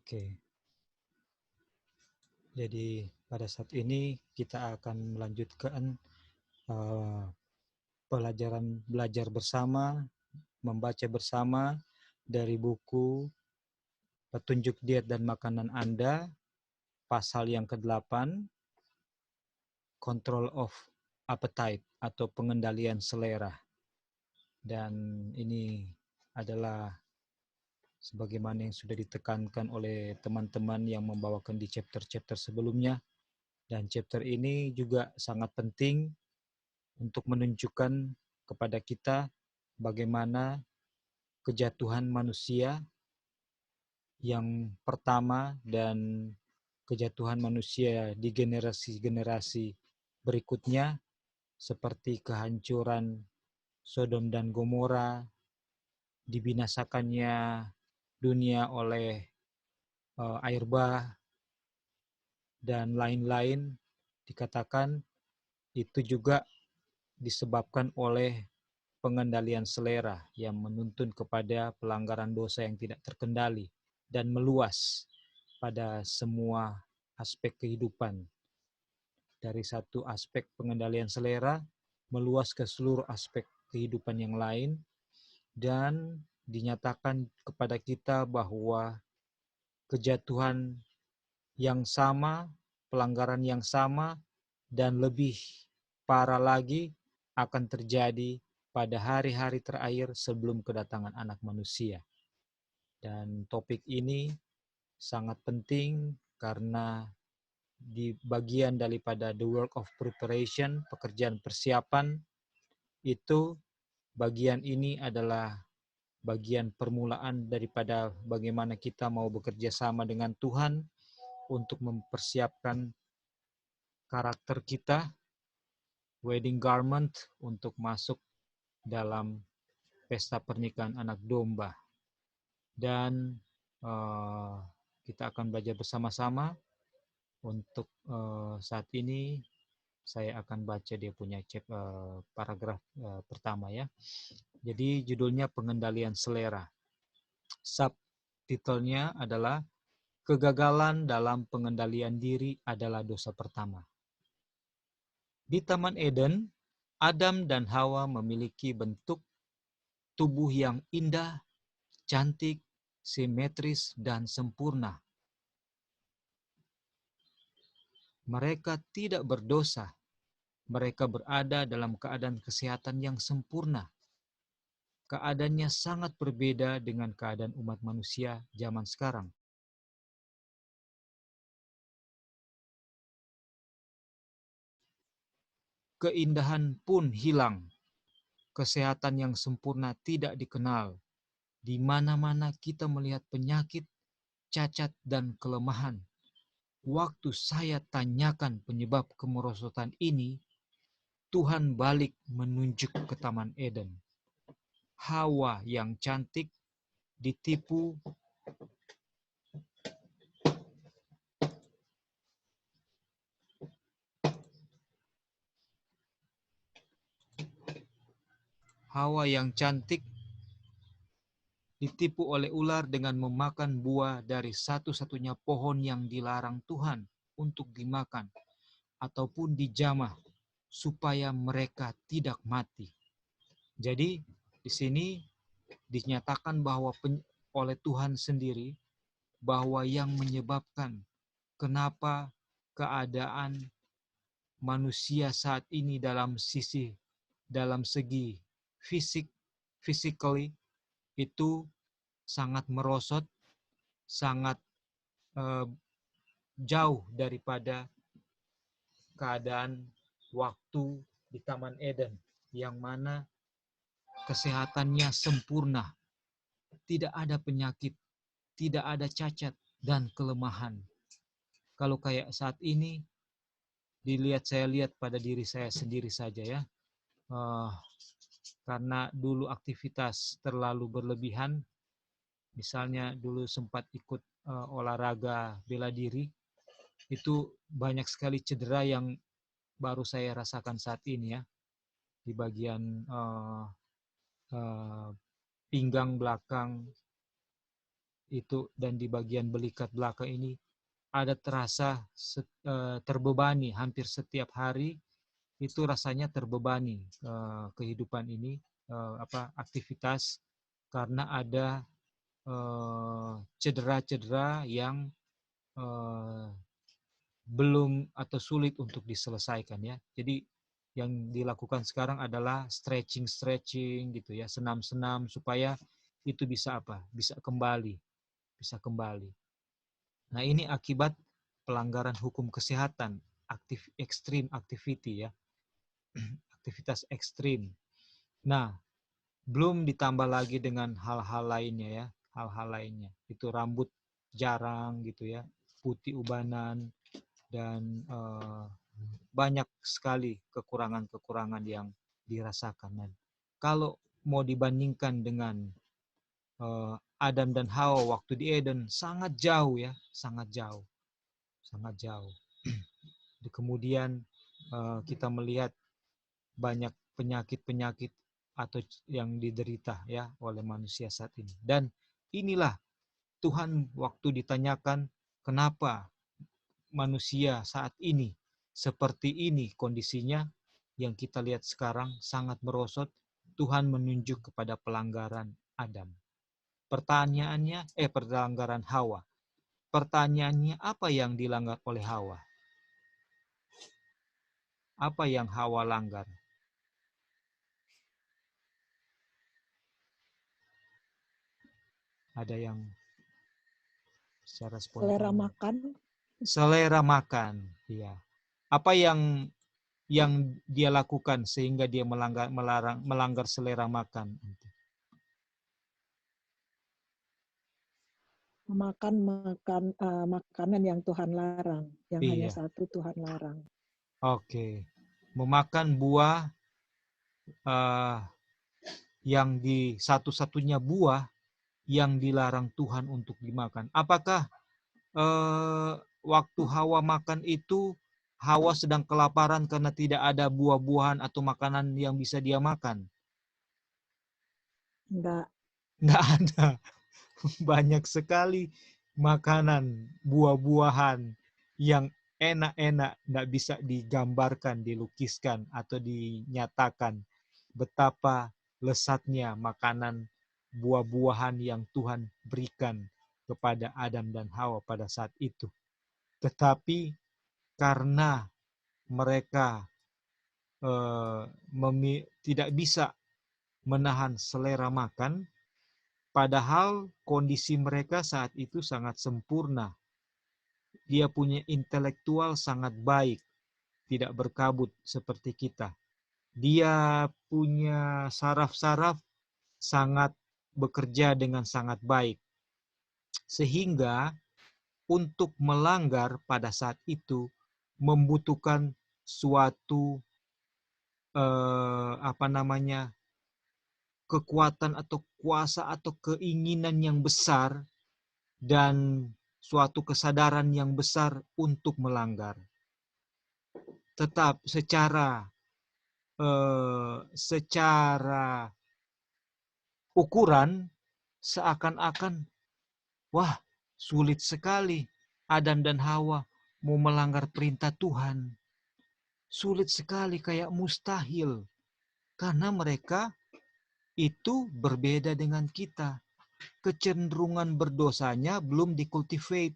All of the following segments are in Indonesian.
Oke, jadi pada saat ini kita akan melanjutkan uh, belajar bersama, membaca bersama dari buku Petunjuk Diet dan Makanan Anda, pasal yang ke-8, Control of Appetite atau pengendalian selera. Dan ini adalah sebagaimana yang sudah ditekankan oleh teman-teman yang membawakan di chapter-chapter sebelumnya. Dan chapter ini juga sangat penting untuk menunjukkan kepada kita bagaimana kejatuhan manusia yang pertama dan kejatuhan manusia di generasi-generasi berikutnya, seperti kehancuran Sodom dan Gomora, dibinasakannya dunia oleh air bah, dan lain-lain, dikatakan itu juga disebabkan oleh pengendalian selera yang menuntun kepada pelanggaran dosa yang tidak terkendali dan meluas pada semua aspek kehidupan. Dari satu aspek pengendalian selera meluas ke seluruh aspek kehidupan yang lain, dan dinyatakan kepada kita bahwa kejatuhan yang sama, pelanggaran yang sama, dan lebih parah lagi akan terjadi pada hari-hari terakhir sebelum kedatangan Anak Manusia. Dan topik ini sangat penting karena di bagian daripada the work of preparation, pekerjaan persiapan, itu bagian ini adalah bagian permulaan daripada bagaimana kita mau bekerja sama dengan Tuhan untuk mempersiapkan karakter kita, wedding garment, untuk masuk dalam pesta pernikahan anak domba. Dan kita akan belajar bersama-sama. Untuk saat ini saya akan baca dia punya paragraf pertama ya. Jadi judulnya pengendalian selera. Subtitlenya adalah kegagalan dalam pengendalian diri adalah dosa pertama. Di Taman Eden, Adam dan Hawa memiliki bentuk tubuh yang indah, cantik, simetris, dan sempurna. Mereka tidak berdosa. Mereka berada dalam keadaan kesehatan yang sempurna. Keadaannya sangat berbeda dengan keadaan umat manusia zaman sekarang. Keindahan pun hilang. Kesehatan yang sempurna tidak dikenal. Di mana-mana kita melihat penyakit, cacat, dan kelemahan. Waktu saya tanyakan penyebab kemerosotan ini, Tuhan balik menunjuk ke Taman Eden. Hawa yang cantik ditipu oleh ular dengan memakan buah dari satu-satunya pohon yang dilarang Tuhan untuk dimakan ataupun dijamah supaya mereka tidak mati. Jadi di sini dinyatakan bahwa oleh Tuhan sendiri bahwa yang menyebabkan kenapa keadaan manusia saat ini dalam segi physically itu sangat merosot, sangat jauh daripada keadaan waktu di Taman Eden, yang mana kesehatannya sempurna, tidak ada penyakit, tidak ada cacat dan kelemahan. Kalau kayak saat ini, saya lihat pada diri saya sendiri saja ya, karena dulu aktivitas terlalu berlebihan, misalnya dulu sempat ikut olahraga bela diri, itu banyak sekali cedera yang baru saya rasakan saat ini ya, di bagian pinggang belakang, itu dan di bagian belikat belakang ini ada terasa terbebani hampir setiap hari, itu rasanya terbebani kehidupan ini, aktivitas, karena ada cedera-cedera yang eh, belum atau sulit untuk diselesaikan ya. Jadi yang dilakukan sekarang adalah stretching gitu ya, senam-senam supaya itu bisa Bisa kembali, bisa kembali. Nah, ini akibat pelanggaran hukum kesehatan, extreme activity ya, aktivitas ekstrim. Nah, belum ditambah lagi dengan hal-hal lainnya ya, hal-hal lainnya. Itu rambut jarang gitu ya, putih ubanan, dan banyak sekali kekurangan-kekurangan yang dirasakan. Dan kalau mau dibandingkan dengan Adam dan Hawa waktu di Eden, sangat jauh ya, sangat jauh, sangat jauh. Kemudian kita melihat banyak penyakit-penyakit atau yang diderita ya oleh manusia saat ini. Dan inilah Tuhan waktu ditanyakan kenapa manusia saat ini seperti ini kondisinya yang kita lihat sekarang sangat merosot, Tuhan menunjuk kepada pelanggaran Adam. Pelanggaran Hawa. Pertanyaannya, apa yang dilanggar oleh Hawa? Apa yang Hawa langgar? Ada yang secara Selera spontan? makan. Selera makan, ya. Apa yang dia lakukan sehingga dia melanggar selera makan? Memakan makanan yang Tuhan larang, yang hanya Iya, satu Tuhan larang. oke. Memakan buah yang satu-satunya buah yang dilarang Tuhan untuk dimakan. Apakah waktu Hawa makan itu Hawa sedang kelaparan karena tidak ada buah-buahan atau makanan yang bisa dia makan? Enggak. Nggak ada. Banyak sekali makanan, buah-buahan yang enak-enak, nggak bisa digambarkan, dilukiskan, atau dinyatakan betapa lesatnya makanan buah-buahan yang Tuhan berikan kepada Adam dan Hawa pada saat itu. Tetapi karena mereka tidak bisa menahan selera makan, padahal kondisi mereka saat itu sangat sempurna. Dia punya intelektual sangat baik, tidak berkabut seperti kita. Dia punya saraf-saraf sangat bekerja dengan sangat baik. Sehingga untuk melanggar pada saat itu membutuhkan suatu kekuatan atau kuasa atau keinginan yang besar dan suatu kesadaran yang besar untuk melanggar. Tetap secara ukuran seakan-akan wah, sulit sekali Adam dan Hawa mau melanggar perintah Tuhan. Sulit sekali, kayak mustahil. Karena mereka itu berbeda dengan kita. Kecenderungan berdosanya belum dikultivate,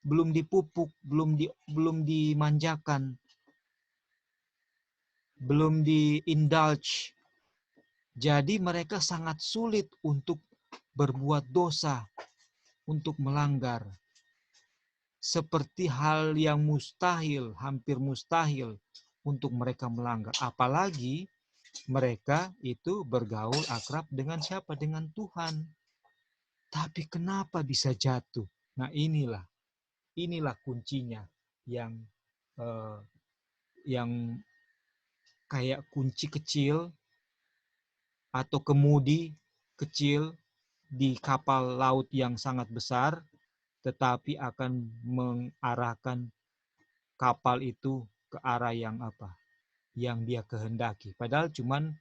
belum dipupuk, belum dimanjakan, belum diindulge. Jadi mereka sangat sulit untuk berbuat dosa, untuk melanggar. Seperti hal yang mustahil, hampir mustahil untuk mereka melanggar. Apalagi mereka itu bergaul akrab dengan siapa? Dengan Tuhan. Tapi kenapa bisa jatuh? Nah, inilah kuncinya yang eh, yang kayak kunci kecil atau kemudi kecil di kapal laut yang sangat besar, tetapi akan mengarahkan kapal itu ke arah yang yang dia kehendaki. Padahal cuman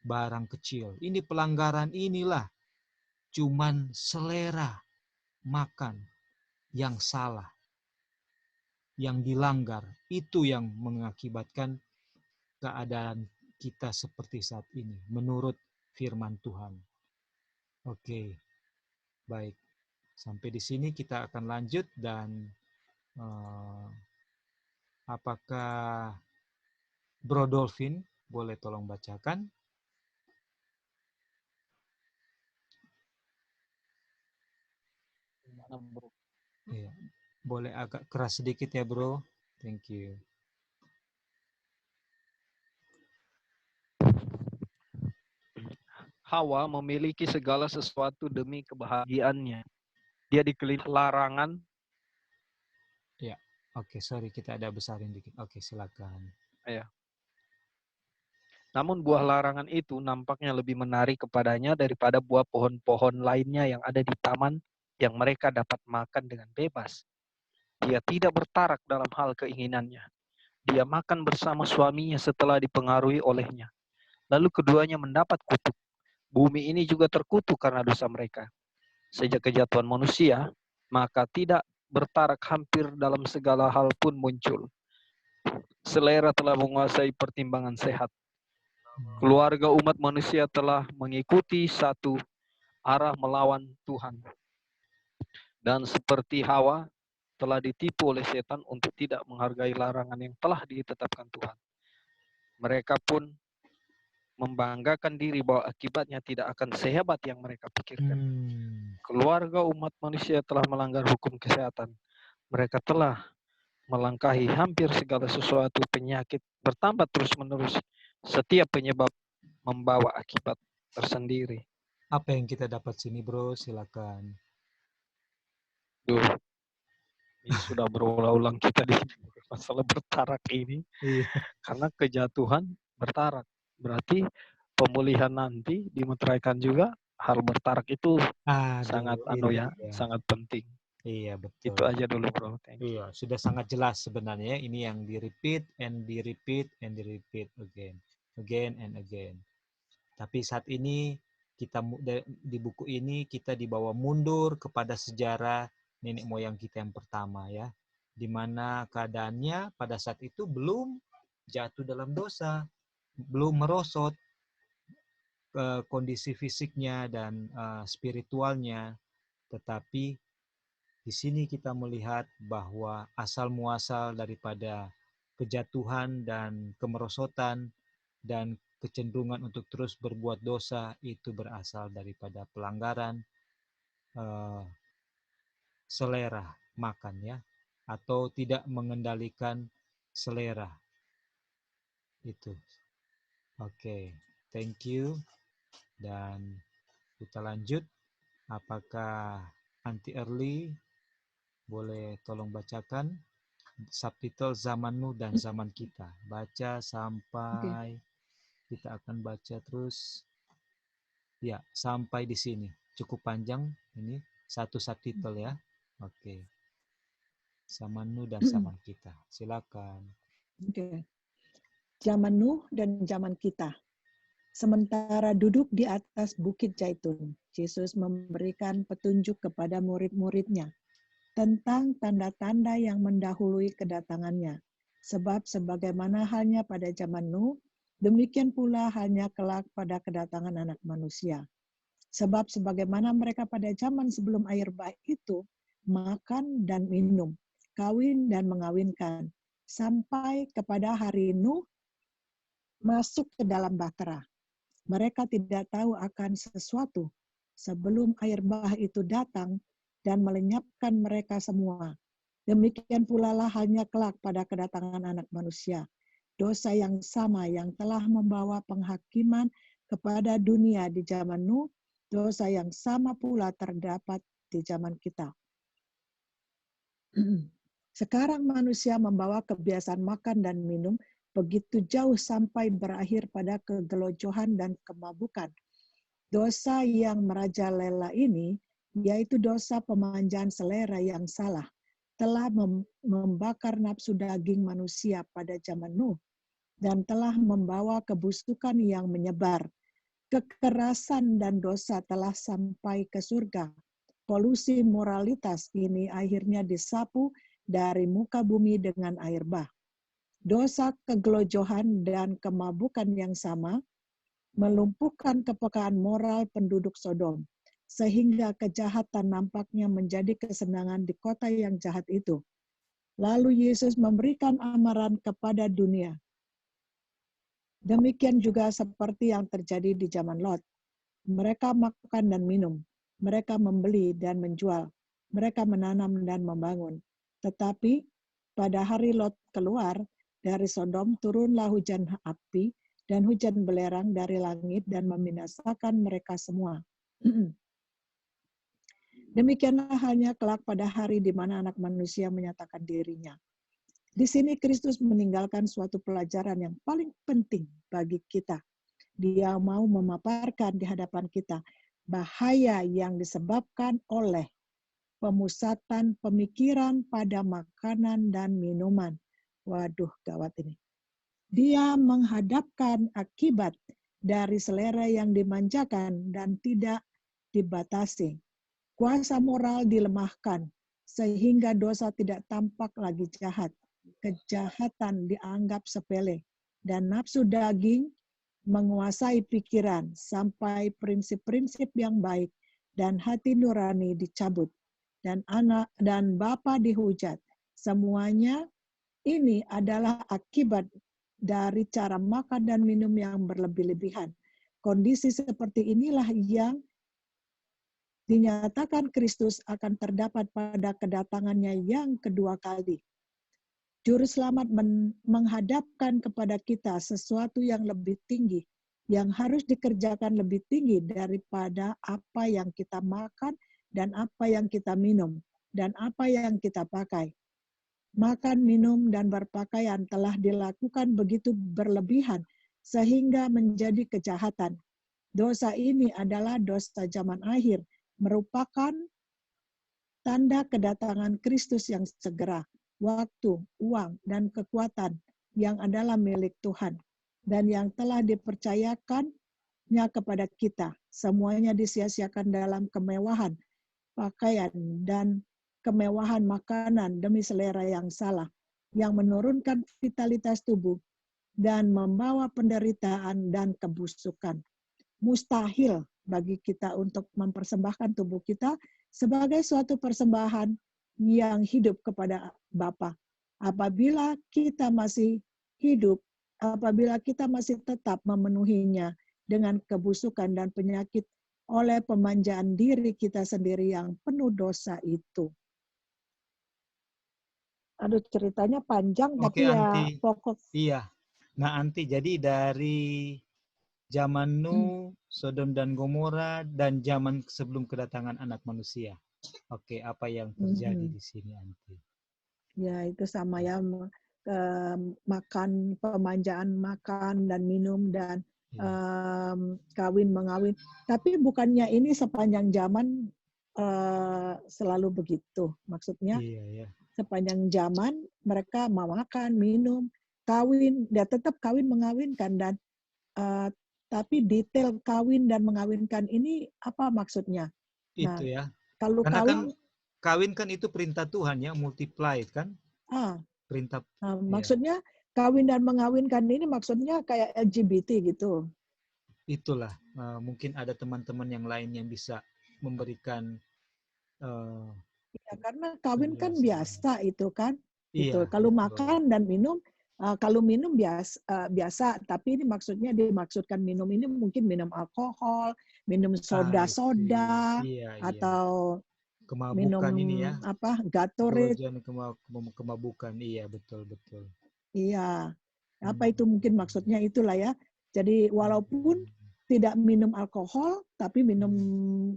barang kecil. Ini pelanggaran inilah cuman selera. makan yang salah, yang dilanggar, itu yang mengakibatkan keadaan kita seperti saat ini, menurut firman Tuhan. Oke, baik. Sampai di sini kita akan lanjut dan apakah Bro Dolphin boleh tolong bacakan? Gimana, Bro? Iya. Boleh agak keras sedikit ya, Bro. Thank you. Hawa memiliki segala sesuatu demi kebahagiaannya. Dia dikelilingi larangan. Ya, oke, sorry kita ada besarin dikit. Oke, silakan. Ya. Namun buah larangan itu nampaknya lebih menarik kepadanya daripada buah pohon-pohon lainnya yang ada di taman yang mereka dapat makan dengan bebas. Dia tidak bertarak dalam hal keinginannya. Dia makan bersama suaminya setelah dipengaruhi olehnya. Lalu keduanya mendapat kutuk. Bumi ini juga terkutuk karena dosa mereka. Sejak kejatuhan manusia, maka tidak bertarak hampir dalam segala hal pun muncul. Selera telah menguasai pertimbangan sehat. Keluarga umat manusia telah mengikuti satu arah melawan Tuhan. Dan seperti Hawa, telah ditipu oleh setan untuk tidak menghargai larangan yang telah ditetapkan Tuhan. Mereka pun membanggakan diri bahwa akibatnya tidak akan sehebat yang mereka pikirkan. Keluarga umat manusia telah melanggar hukum kesehatan. Mereka telah melangkahi hampir segala sesuatu. Penyakit bertambah terus-menerus. Setiap penyebab membawa akibat tersendiri. Apa yang kita dapat sini, Bro? Silakan. Duh, ini sudah berulang-ulang kita di masalah bertarak ini. Iya. Karena kejatuhan bertarak. Berarti pemulihan nanti dimeteraikan juga hal bertarak itu sangat sangat penting. Iya, betul. Itu aja dulu, Bro. Thank you. Iya, sudah sangat jelas sebenarnya. Ini yang di-repeat and di-repeat and di-repeat again. Again and again. Tapi saat ini kita di buku ini kita dibawa mundur kepada sejarah nenek moyang kita yang pertama ya. Di mana keadaannya pada saat itu belum jatuh dalam dosa, belum merosot kondisi fisiknya dan spiritualnya. Tetapi di sini kita melihat bahwa asal muasal daripada kejatuhan dan kemerosotan dan kecenderungan untuk terus berbuat dosa itu berasal daripada pelanggaran selera makan ya, atau tidak mengendalikan selera itu. Oke, thank you. Dan kita lanjut. Apakah Aunty Early boleh tolong bacakan subtitle Zaman Nuh dan Zaman Kita. Baca sampai kita akan baca terus. Ya, sampai di sini. Cukup panjang ini satu subtitle ya. Oke. Zaman Nuh dan Zaman Kita. Silakan. Oke. Zaman Nuh dan zaman kita. Sementara duduk di atas Bukit Zaitun, Yesus memberikan petunjuk kepada murid-muridnya tentang tanda-tanda yang mendahului kedatangannya. Sebab sebagaimana halnya pada zaman Nuh, demikian pula halnya kelak pada kedatangan Anak Manusia. Sebab sebagaimana mereka pada zaman sebelum air bah itu, makan dan minum, kawin dan mengawinkan, sampai kepada hari Nuh masuk ke dalam bahtera. Mereka tidak tahu akan sesuatu sebelum air bah itu datang dan melenyapkan mereka semua. Demikian pula lah halnya kelak pada kedatangan Anak Manusia. Dosa yang sama yang telah membawa penghakiman kepada dunia di zaman Nuh, dosa yang sama pula terdapat di zaman kita. Sekarang manusia membawa kebiasaan makan dan minum begitu jauh sampai berakhir pada kegelojohan dan kemabukan. Dosa yang merajalela ini, yaitu dosa pemanjaan selera yang salah, telah membakar nafsu daging manusia pada zaman Nuh dan telah membawa kebusukan yang menyebar. Kekerasan dan dosa telah sampai ke surga. polusi moralitas ini akhirnya disapu dari muka bumi dengan air bah. Dosa kegelojohan dan kemabukan yang sama melumpuhkan kepekaan moral penduduk Sodom, sehingga kejahatan nampaknya menjadi kesenangan di kota yang jahat itu. Lalu Yesus memberikan amaran kepada dunia. Demikian juga seperti yang terjadi di zaman Lot. Mereka makan dan minum, mereka membeli dan menjual, mereka menanam dan membangun. Tetapi pada hari Lot keluar dari Sodom, turunlah hujan api dan hujan belerang dari langit dan membinasakan mereka semua. Demikianlah halnya kelak pada hari di mana Anak Manusia menyatakan dirinya. Di sini Kristus meninggalkan suatu pelajaran yang paling penting bagi kita. Dia mau memaparkan di hadapan kita bahaya yang disebabkan oleh pemusatan pemikiran pada makanan dan minuman. Waduh, gawat ini. Dia menghadapkan akibat dari selera yang dimanjakan dan tidak dibatasi. Kuasa moral dilemahkan, sehingga dosa tidak tampak lagi jahat. Kejahatan dianggap sepele, dan nafsu daging menguasai pikiran sampai prinsip-prinsip yang baik dan hati nurani dicabut, dan anak dan bapa dihujat. Semuanya ini adalah akibat dari cara makan dan minum yang berlebih-lebihan. Kondisi seperti inilah yang dinyatakan Kristus akan terdapat pada kedatangannya yang kedua kali. Juru selamat menghadapkan kepada kita sesuatu yang lebih tinggi, yang harus dikerjakan lebih tinggi daripada apa yang kita makan dan apa yang kita minum dan apa yang kita pakai. Makan, minum, dan berpakaian telah dilakukan begitu berlebihan sehingga menjadi kejahatan. Dosa ini adalah dosa zaman akhir, merupakan tanda kedatangan Kristus yang segera. Waktu, uang, dan kekuatan yang adalah milik Tuhan dan yang telah dipercayakannya kepada kita. Semuanya disia-siakan dalam kemewahan pakaian dan kemewahan makanan demi selera yang salah, yang menurunkan vitalitas tubuh dan membawa penderitaan dan kebusukan. Mustahil bagi kita untuk mempersembahkan tubuh kita sebagai suatu persembahan yang hidup kepada Bapa. Apabila kita masih hidup, apabila kita masih tetap memenuhinya dengan kebusukan dan penyakit oleh pemanjaan diri kita sendiri yang penuh dosa itu. Aduh, ceritanya panjang, Oke, tapi ya Anti. pokok. Iya. Nah, Anti, jadi dari zaman Nuh, Sodom dan Gomora, dan zaman sebelum kedatangan Anak Manusia. Oke, apa yang terjadi di sini, Anti? Ya, itu sama ya, makan, pemanjaan makan dan minum dan kawin mengawin. Tapi bukannya ini sepanjang zaman selalu begitu. Maksudnya sepanjang zaman mereka mau makan, minum, kawin, dia tetap kawin mengawinkan dan tapi detail kawin dan mengawinkan ini apa maksudnya? Nah, itu ya. kalau karena kawin kan itu perintah Tuhan ya, multiply kan? Perintah. Maksudnya kawin dan mengawinkan ini maksudnya kayak LGBT gitu. Itulah, mungkin ada teman-teman yang lain yang bisa memberikan. Ya, karena kawin kan biasa itu kan. Gitu. Iya, kalau betul. makan dan minum, kalau minum biasa, tapi ini maksudnya dimaksudkan minum ini mungkin minum alkohol, minum soda-soda, atau kemabukan minum ini ya. Gatorade. Kemabukan, iya betul. Iya, apa itu mungkin maksudnya itulah ya. Jadi walaupun tidak minum alkohol, tapi minum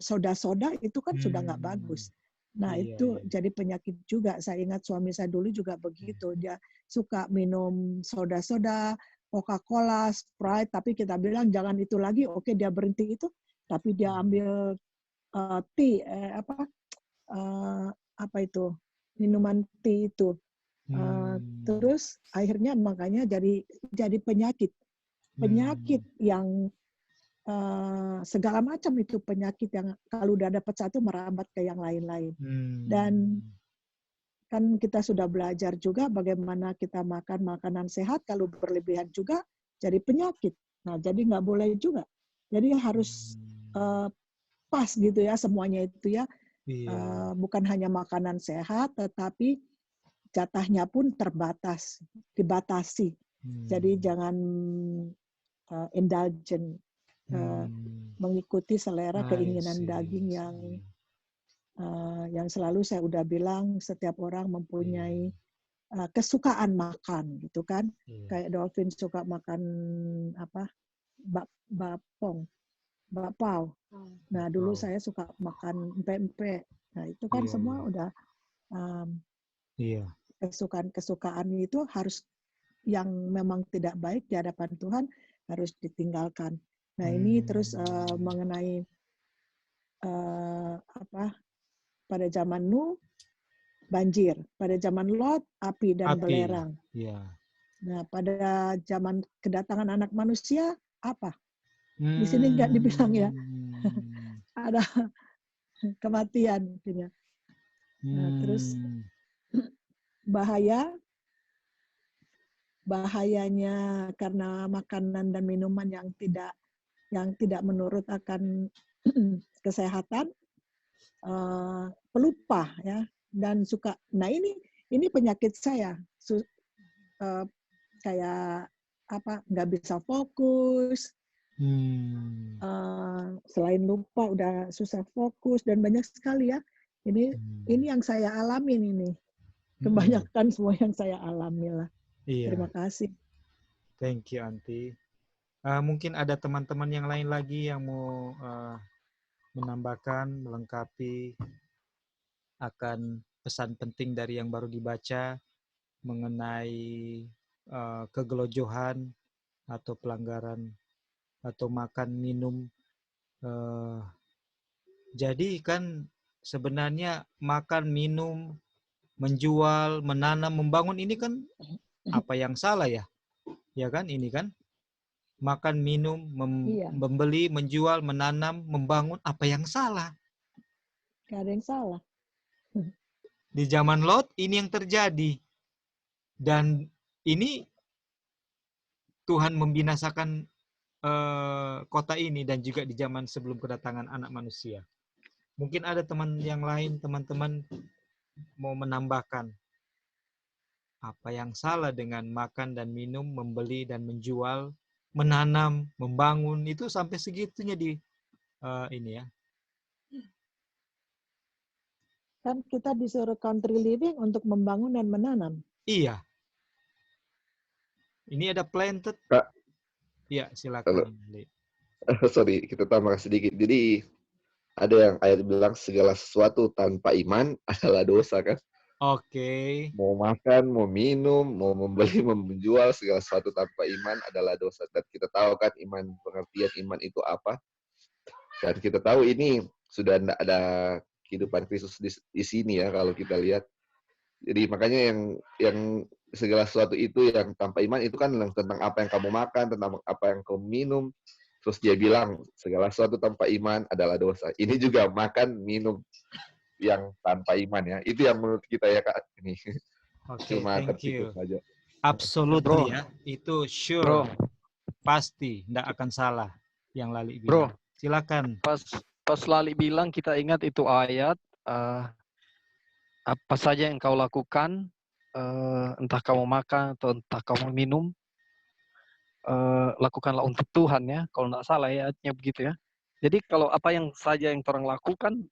soda-soda itu kan sudah nggak bagus. Nah itu jadi penyakit juga. Saya ingat suami saya dulu juga begitu. Dia suka minum soda-soda, Coca-Cola, Sprite, tapi kita bilang jangan itu lagi. Oke, dia berhenti itu, tapi dia ambil tea, apa itu, minuman tea itu. Terus akhirnya makanya jadi penyakit yang segala macam itu penyakit yang kalau udah dapat satu merambat ke yang lain-lain. Dan kan kita sudah belajar juga bagaimana kita makan makanan sehat, kalau berlebihan juga jadi penyakit. Nah, jadi nggak boleh juga. Jadi harus pas gitu ya semuanya itu ya. Bukan hanya makanan sehat, tetapi jatahnya pun terbatas, dibatasi. Jadi jangan indulgent, mengikuti selera keinginan daging yang selalu saya udah bilang setiap orang mempunyai kesukaan makan gitu kan. Kayak Dolphin suka makan apa? Bakpao. Nah, dulu saya suka makan pempek. Nah, itu kan semua udah kesukaan-kesukaan itu harus yang memang tidak baik di hadapan Tuhan harus ditinggalkan. Nah, ini terus mengenai pada zaman Nuh banjir, pada zaman Lot api dan belerang. Nah, pada zaman kedatangan anak manusia apa? Di sini nggak dibilang ya. Ada kematian. Nah, terus bahayanya karena makanan dan minuman yang tidak menurut akan kesehatan, pelupa ya, dan suka. Nah, ini penyakit saya, kayak apa, nggak bisa fokus, selain lupa udah susah fokus dan banyak sekali ya. Ini yang saya alamin ini. Kebanyakan semua yang saya alami lah. Terima kasih. Thank you, Aunty. Mungkin ada teman-teman yang lain lagi yang mau menambahkan, melengkapi akan pesan penting dari yang baru dibaca mengenai kegelojohan atau pelanggaran atau makan minum. Jadi kan sebenarnya makan minum, menjual, menanam, membangun ini kan apa yang salah ya? Ya kan, ini kan makan, minum, membeli, menjual, menanam, membangun, apa yang salah? Gak ada yang salah. Di zaman Lot ini yang terjadi. Dan ini Tuhan membinasakan kota ini dan juga di zaman sebelum kedatangan anak manusia. Mungkin ada teman yang lain, teman-teman mau menambahkan apa yang salah dengan makan dan minum, membeli dan menjual, menanam, membangun, itu sampai segitunya di ini ya. Kan kita disuruh country living untuk membangun dan menanam. Iya. Ini ada planted. Kak. Iya, silakan. Sorry, kita tambah sedikit. Jadi ada yang ayat bilang segala sesuatu tanpa iman adalah dosa kan? Oke. Mau makan, mau minum, mau membeli, mau menjual, segala sesuatu tanpa iman adalah dosa. Dan kita tahu kan iman, pengertian iman itu apa. Dan kita tahu ini sudah tidak ada kehidupan Kristus di sini ya kalau kita lihat. Jadi makanya yang segala sesuatu itu yang tanpa iman itu kan tentang apa yang kamu makan, tentang apa yang kamu minum. Terus dia bilang segala sesuatu tanpa iman adalah dosa. Ini juga makan, minum yang tanpa iman ya. Itu yang menurut kita ya Kak. Ini. Cuma thank you. Saja. Absolutely ya. Itu sure. Bro. Pasti tidak akan salah yang Lali bilang. Bro, silakan. Pas Lali bilang kita ingat itu ayat apa saja yang kau lakukan, entah kamu makan atau entah kamu minum, lakukanlah untuk Tuhan ya. Kalau tidak salah ya ayatnya begitu ya. Jadi kalau apa yang saja yang orang lakukan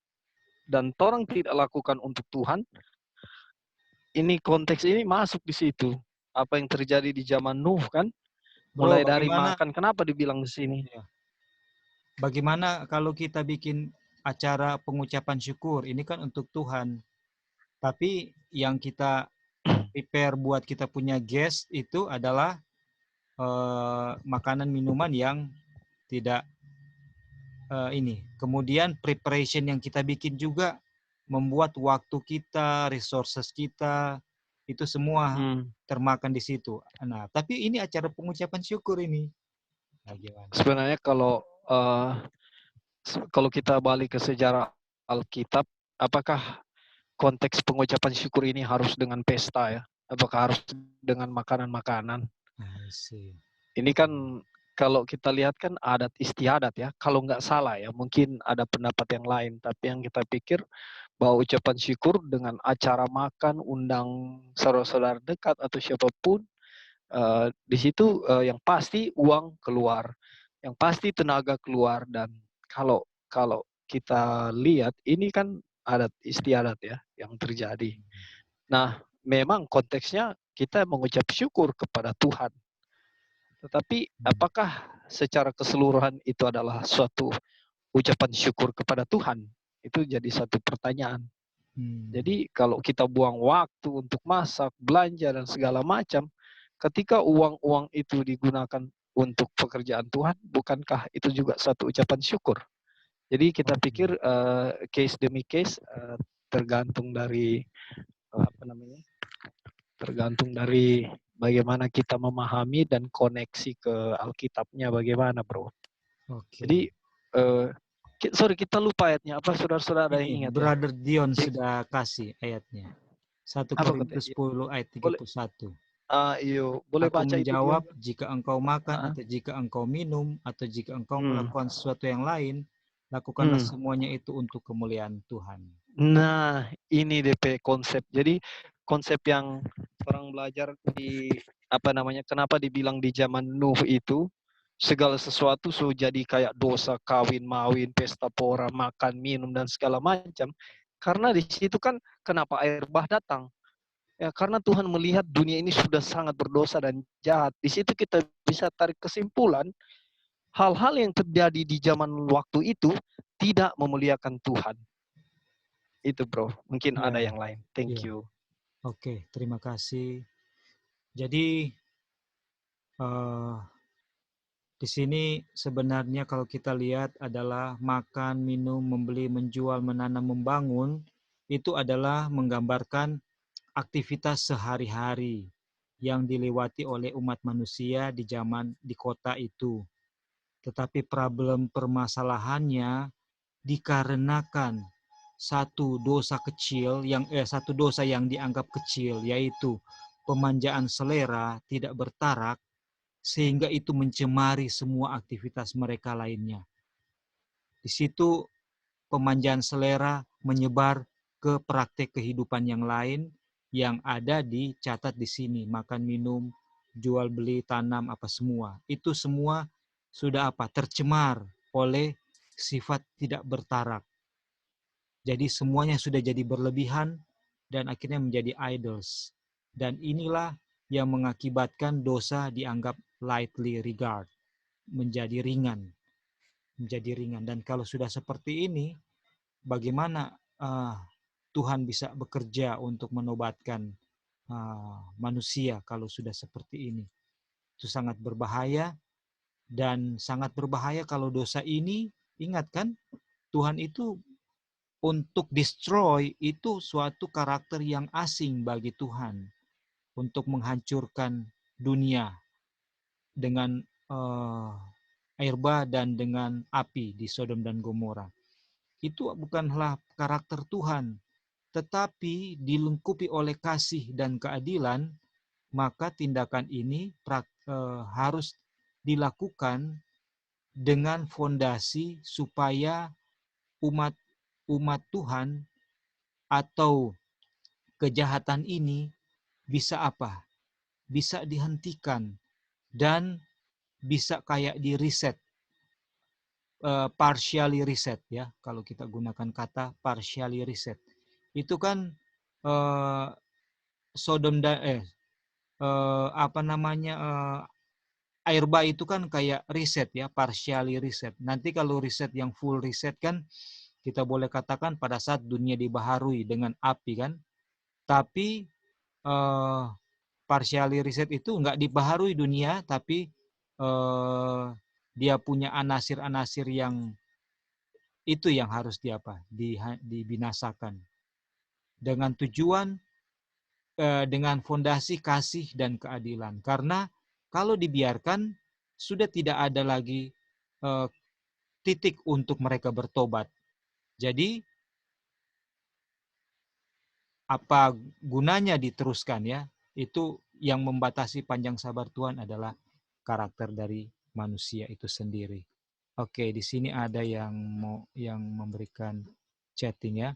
dan orang tidak lakukan untuk Tuhan, ini konteks ini masuk di situ. Apa yang terjadi di zaman Nuh kan? Mulai dari makan, kenapa dibilang di sini? Bagaimana kalau kita bikin acara pengucapan syukur? Ini kan untuk Tuhan. Tapi yang kita prepare buat kita punya guest itu adalah makanan minuman yang tidak ini. Kemudian preparation yang kita bikin juga membuat waktu kita, resources kita itu semua termakan di situ. Nah, tapi ini acara pengucapan syukur ini. Nah, sebenarnya kalau eh, kalau kita balik ke sejarah Alkitab, apakah konteks pengucapan syukur ini harus dengan pesta ya? Apakah harus dengan makanan-makanan? I see. Ini kan kalau kita lihat kan adat istiadat ya. Kalau nggak salah ya, mungkin ada pendapat yang lain. Tapi yang kita pikir bahwa ucapan syukur dengan acara makan, undang saudara-saudara dekat atau siapapun, di situ yang pasti uang keluar, yang pasti tenaga keluar. Dan kalau kalau kita lihat ini kan adat istiadat ya yang terjadi. Nah, memang konteksnya kita mengucap syukur kepada Tuhan. Tetapi apakah secara keseluruhan itu adalah suatu ucapan syukur kepada Tuhan? Itu jadi satu pertanyaan. Jadi kalau kita buang waktu untuk masak, belanja, dan segala macam, ketika uang-uang itu digunakan untuk pekerjaan Tuhan, bukankah itu juga satu ucapan syukur? Jadi kita pikir case demi case tergantung dari tergantung dari bagaimana kita memahami dan koneksi ke Alkitabnya bagaimana, bro. Oke. Jadi sorry kita lupa ayatnya apa, saudara-saudara yang ingat ya? Brother Dion sudah kasih ayatnya. 1 Korintus 10 ayat 31. Iyo, boleh Aku baca itu menjawab, Dion? jika engkau makan atau jika engkau minum atau jika engkau melakukan sesuatu yang lain, lakukanlah semuanya itu untuk kemuliaan Tuhan. Nah, ini DP konsep. Jadi konsep yang orang belajar di kenapa dibilang di zaman Nuh itu segala sesuatu jadi kayak dosa, kawin, mawin, pesta pora, makan, minum dan segala macam. Karena di situ kan kenapa air bah datang? Ya, karena Tuhan melihat dunia ini sudah sangat berdosa dan jahat. Di situ kita bisa tarik kesimpulan hal-hal yang terjadi di zaman waktu itu tidak memuliakan Tuhan. Itu bro, mungkin ada yang lain. Thank you. Oke, terima kasih. Jadi di sini sebenarnya kalau kita lihat adalah makan, minum, membeli, menjual, menanam, membangun, itu adalah menggambarkan aktivitas sehari-hari yang dilewati oleh umat manusia di kota itu. Tetapi problem permasalahannya dikarenakan satu dosa yang dianggap kecil, yaitu pemanjaan selera tidak bertarak, sehingga itu mencemari semua aktivitas mereka lainnya. Di situ pemanjaan selera menyebar ke praktek kehidupan yang lain yang ada dicatat di sini, makan, minum, jual beli, tanam, apa semua. Itu semua sudah tercemar oleh sifat tidak bertarak. Jadi semuanya sudah jadi berlebihan dan akhirnya menjadi idols. Dan inilah yang mengakibatkan dosa dianggap lightly regard, menjadi ringan. Dan kalau sudah seperti ini, bagaimana Tuhan bisa bekerja untuk menobatkan manusia kalau sudah seperti ini? Itu sangat berbahaya, dan sangat berbahaya kalau dosa ini, ingat kan, Tuhan itu untuk destroy itu suatu karakter yang asing bagi Tuhan untuk menghancurkan dunia dengan air bah dan dengan api di Sodom dan Gomora. Itu bukanlah karakter Tuhan, tetapi dilengkapi oleh kasih dan keadilan, maka tindakan ini harus dilakukan dengan fondasi supaya umat Tuhan atau kejahatan ini bisa bisa dihentikan dan bisa kayak di reset, partially reset ya, kalau kita gunakan kata partially reset. Itu kan Sodom dan air bah itu kan kayak reset ya, partially reset. Nanti kalau reset yang full reset kan kita boleh katakan pada saat dunia dibaharui dengan api kan. Tapi partially reset itu nggak dibaharui dunia, tapi dia punya anasir-anasir yang itu yang harus dibinasakan dengan tujuan dengan fondasi kasih dan keadilan. Karena kalau dibiarkan sudah tidak ada lagi titik untuk mereka bertobat. Jadi apa gunanya diteruskan ya? Itu yang membatasi panjang sabar Tuhan adalah karakter dari manusia itu sendiri. Oke, di sini ada yang memberikan chatting ya.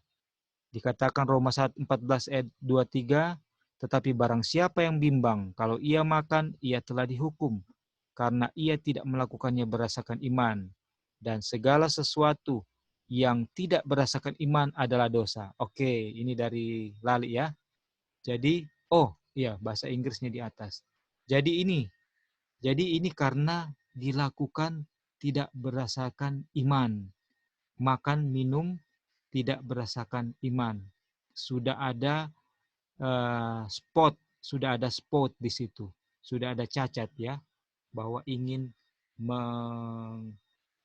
Dikatakan Roma 14 ayat 23, tetapi barang siapa yang bimbang, kalau ia makan, ia telah dihukum, karena ia tidak melakukannya berdasarkan iman. Dan segala sesuatu yang tidak berdasarkan iman adalah dosa. Oke, ini dari Lali ya. Jadi, oh iya, bahasa Inggrisnya di atas. Jadi ini karena dilakukan tidak berdasarkan iman. Makan, minum, tidak berdasarkan iman. Sudah ada sudah ada spot di situ. Sudah ada cacat ya, bahwa ingin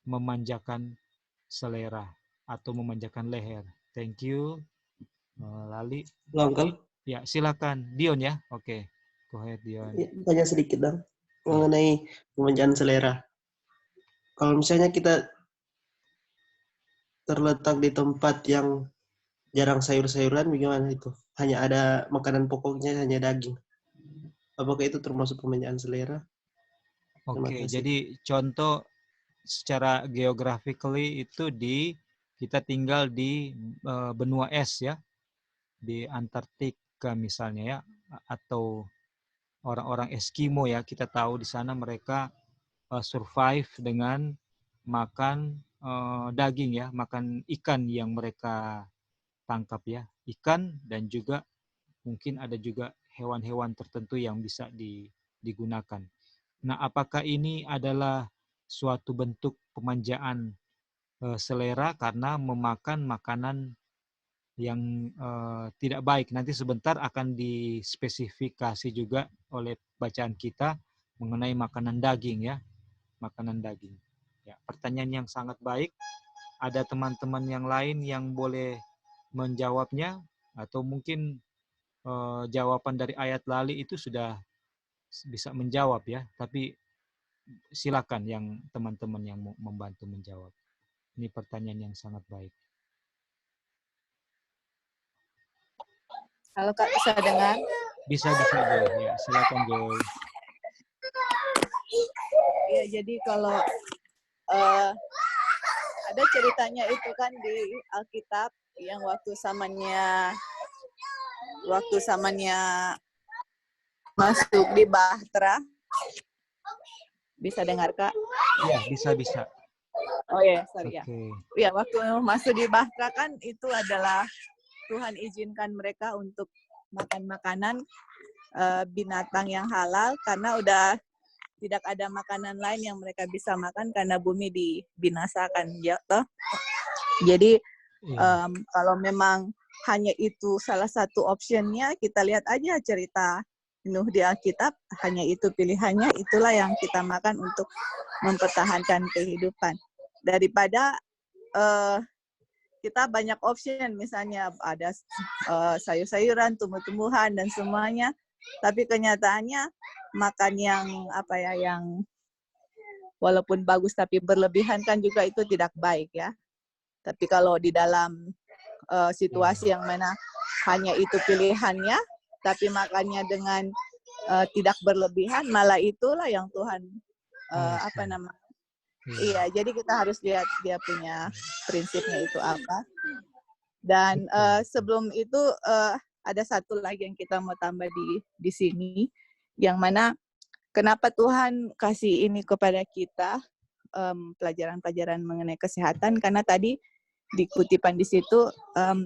memanjakan selera atau memanjakan leher. Thank you. Lali. Uncle. Ya, silakan Dion ya. Oke. Go ahead Dion. Tanya sedikit dong mengenai pemanjaan selera. Kalau misalnya kita terletak di tempat yang jarang sayur-sayuran, bagaimana itu? Hanya ada makanan pokoknya, hanya daging. Apakah itu termasuk pemanjaan selera? Oke, jadi contoh secara geographically itu kita tinggal di benua es ya, di Antartika misalnya ya, atau orang-orang Eskimo ya, kita tahu di sana mereka survive dengan makan daging ya, makan ikan yang mereka tangkap ya, ikan dan juga mungkin ada juga hewan-hewan tertentu yang bisa digunakan. Nah, apakah ini adalah suatu bentuk pemanjaan selera karena memakan makanan yang tidak baik? Nanti sebentar akan dispesifikasi juga oleh bacaan kita mengenai makanan daging ya, makanan daging. Ya, pertanyaan yang sangat baik. Ada teman-teman yang lain yang boleh menjawabnya atau mungkin jawaban dari ayat Lali itu sudah bisa menjawab ya, tapi silakan yang teman-teman yang mau membantu menjawab. Ini pertanyaan yang sangat baik. Halo Kak, bisa dengar? Bisa Joy. Ya, silakan Joy. Ya, jadi kalau ada ceritanya itu kan di Alkitab yang waktu zamannya masuk di Bahtera. Bisa dengar Kak? Ya, bisa. Oh ya, sorry ya. Okay. Ya, waktu masuk di Bahtera kan itu adalah Tuhan izinkan mereka untuk makan makanan binatang yang halal karena udah tidak ada makanan lain yang mereka bisa makan karena bumi dibinasakan ya toh. Jadi kalau memang hanya itu salah satu optionnya, kita lihat aja cerita Nuh di Alkitab, hanya itu pilihannya, itulah yang kita makan untuk mempertahankan kehidupan. Daripada kita banyak option, misalnya ada sayur-sayuran, tumbuh-tumbuhan dan semuanya, tapi kenyataannya makan yang yang walaupun bagus tapi berlebihan kan juga itu tidak baik ya. Tapi kalau di dalam situasi yang mana hanya itu pilihannya, tapi makannya dengan tidak berlebihan, malah itulah yang Tuhan Iya, jadi kita harus lihat dia punya prinsipnya itu apa. Dan sebelum itu ada satu lagi yang kita mau tambah di sini, yang mana kenapa Tuhan kasih ini kepada kita, pelajaran-pelajaran mengenai kesehatan, karena tadi di kutipan di situ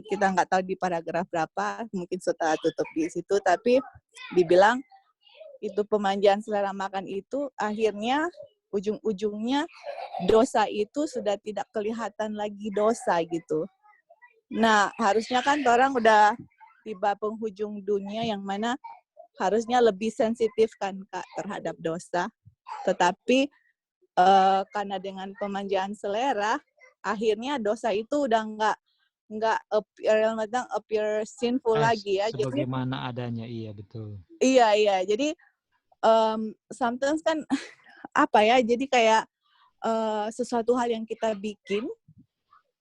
kita nggak tahu di paragraf berapa, mungkin setelah tutup di situ, tapi dibilang itu pemanjaan selera makan itu akhirnya ujung-ujungnya dosa itu sudah tidak kelihatan lagi dosa gitu. Nah, harusnya kan orang udah tiba penghujung dunia yang mana harusnya lebih sensitif kan Kak terhadap dosa. Tetapi karena dengan pemanjaan selera, akhirnya dosa itu udah nggak appear sinful lagi ya. Sebagaimana adanya, iya betul. Iya. Jadi sometimes kan jadi kayak sesuatu hal yang kita bikin,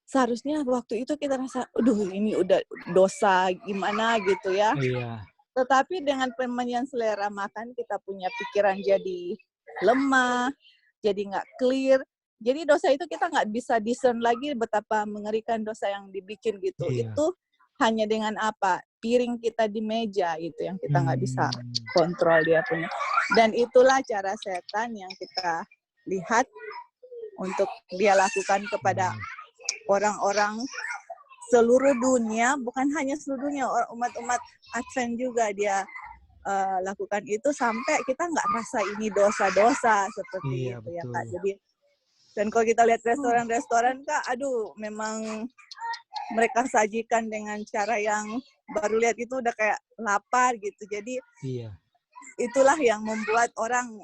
seharusnya waktu itu kita rasa, aduh ini udah dosa gimana gitu ya. Iya. Tetapi dengan pemanjang selera makan, kita punya pikiran jadi lemah, jadi nggak clear. Jadi dosa itu kita nggak bisa discern lagi betapa mengerikan dosa yang dibikin gitu. Iya. Itu hanya dengan apa? Piring kita di meja itu yang kita nggak bisa kontrol dia punya. Dan itulah cara setan yang kita lihat untuk dia lakukan kepada orang-orang seluruh dunia, bukan hanya seluruh dunia, umat-umat Advent juga dia lakukan itu sampai kita nggak rasa ini dosa-dosa seperti Iya, itu ya betul. Kak. Jadi, dan kalau kita lihat restoran-restoran Kak, aduh memang mereka sajikan dengan cara yang baru lihat itu udah kayak lapar gitu. Jadi Iya. itulah yang membuat orang,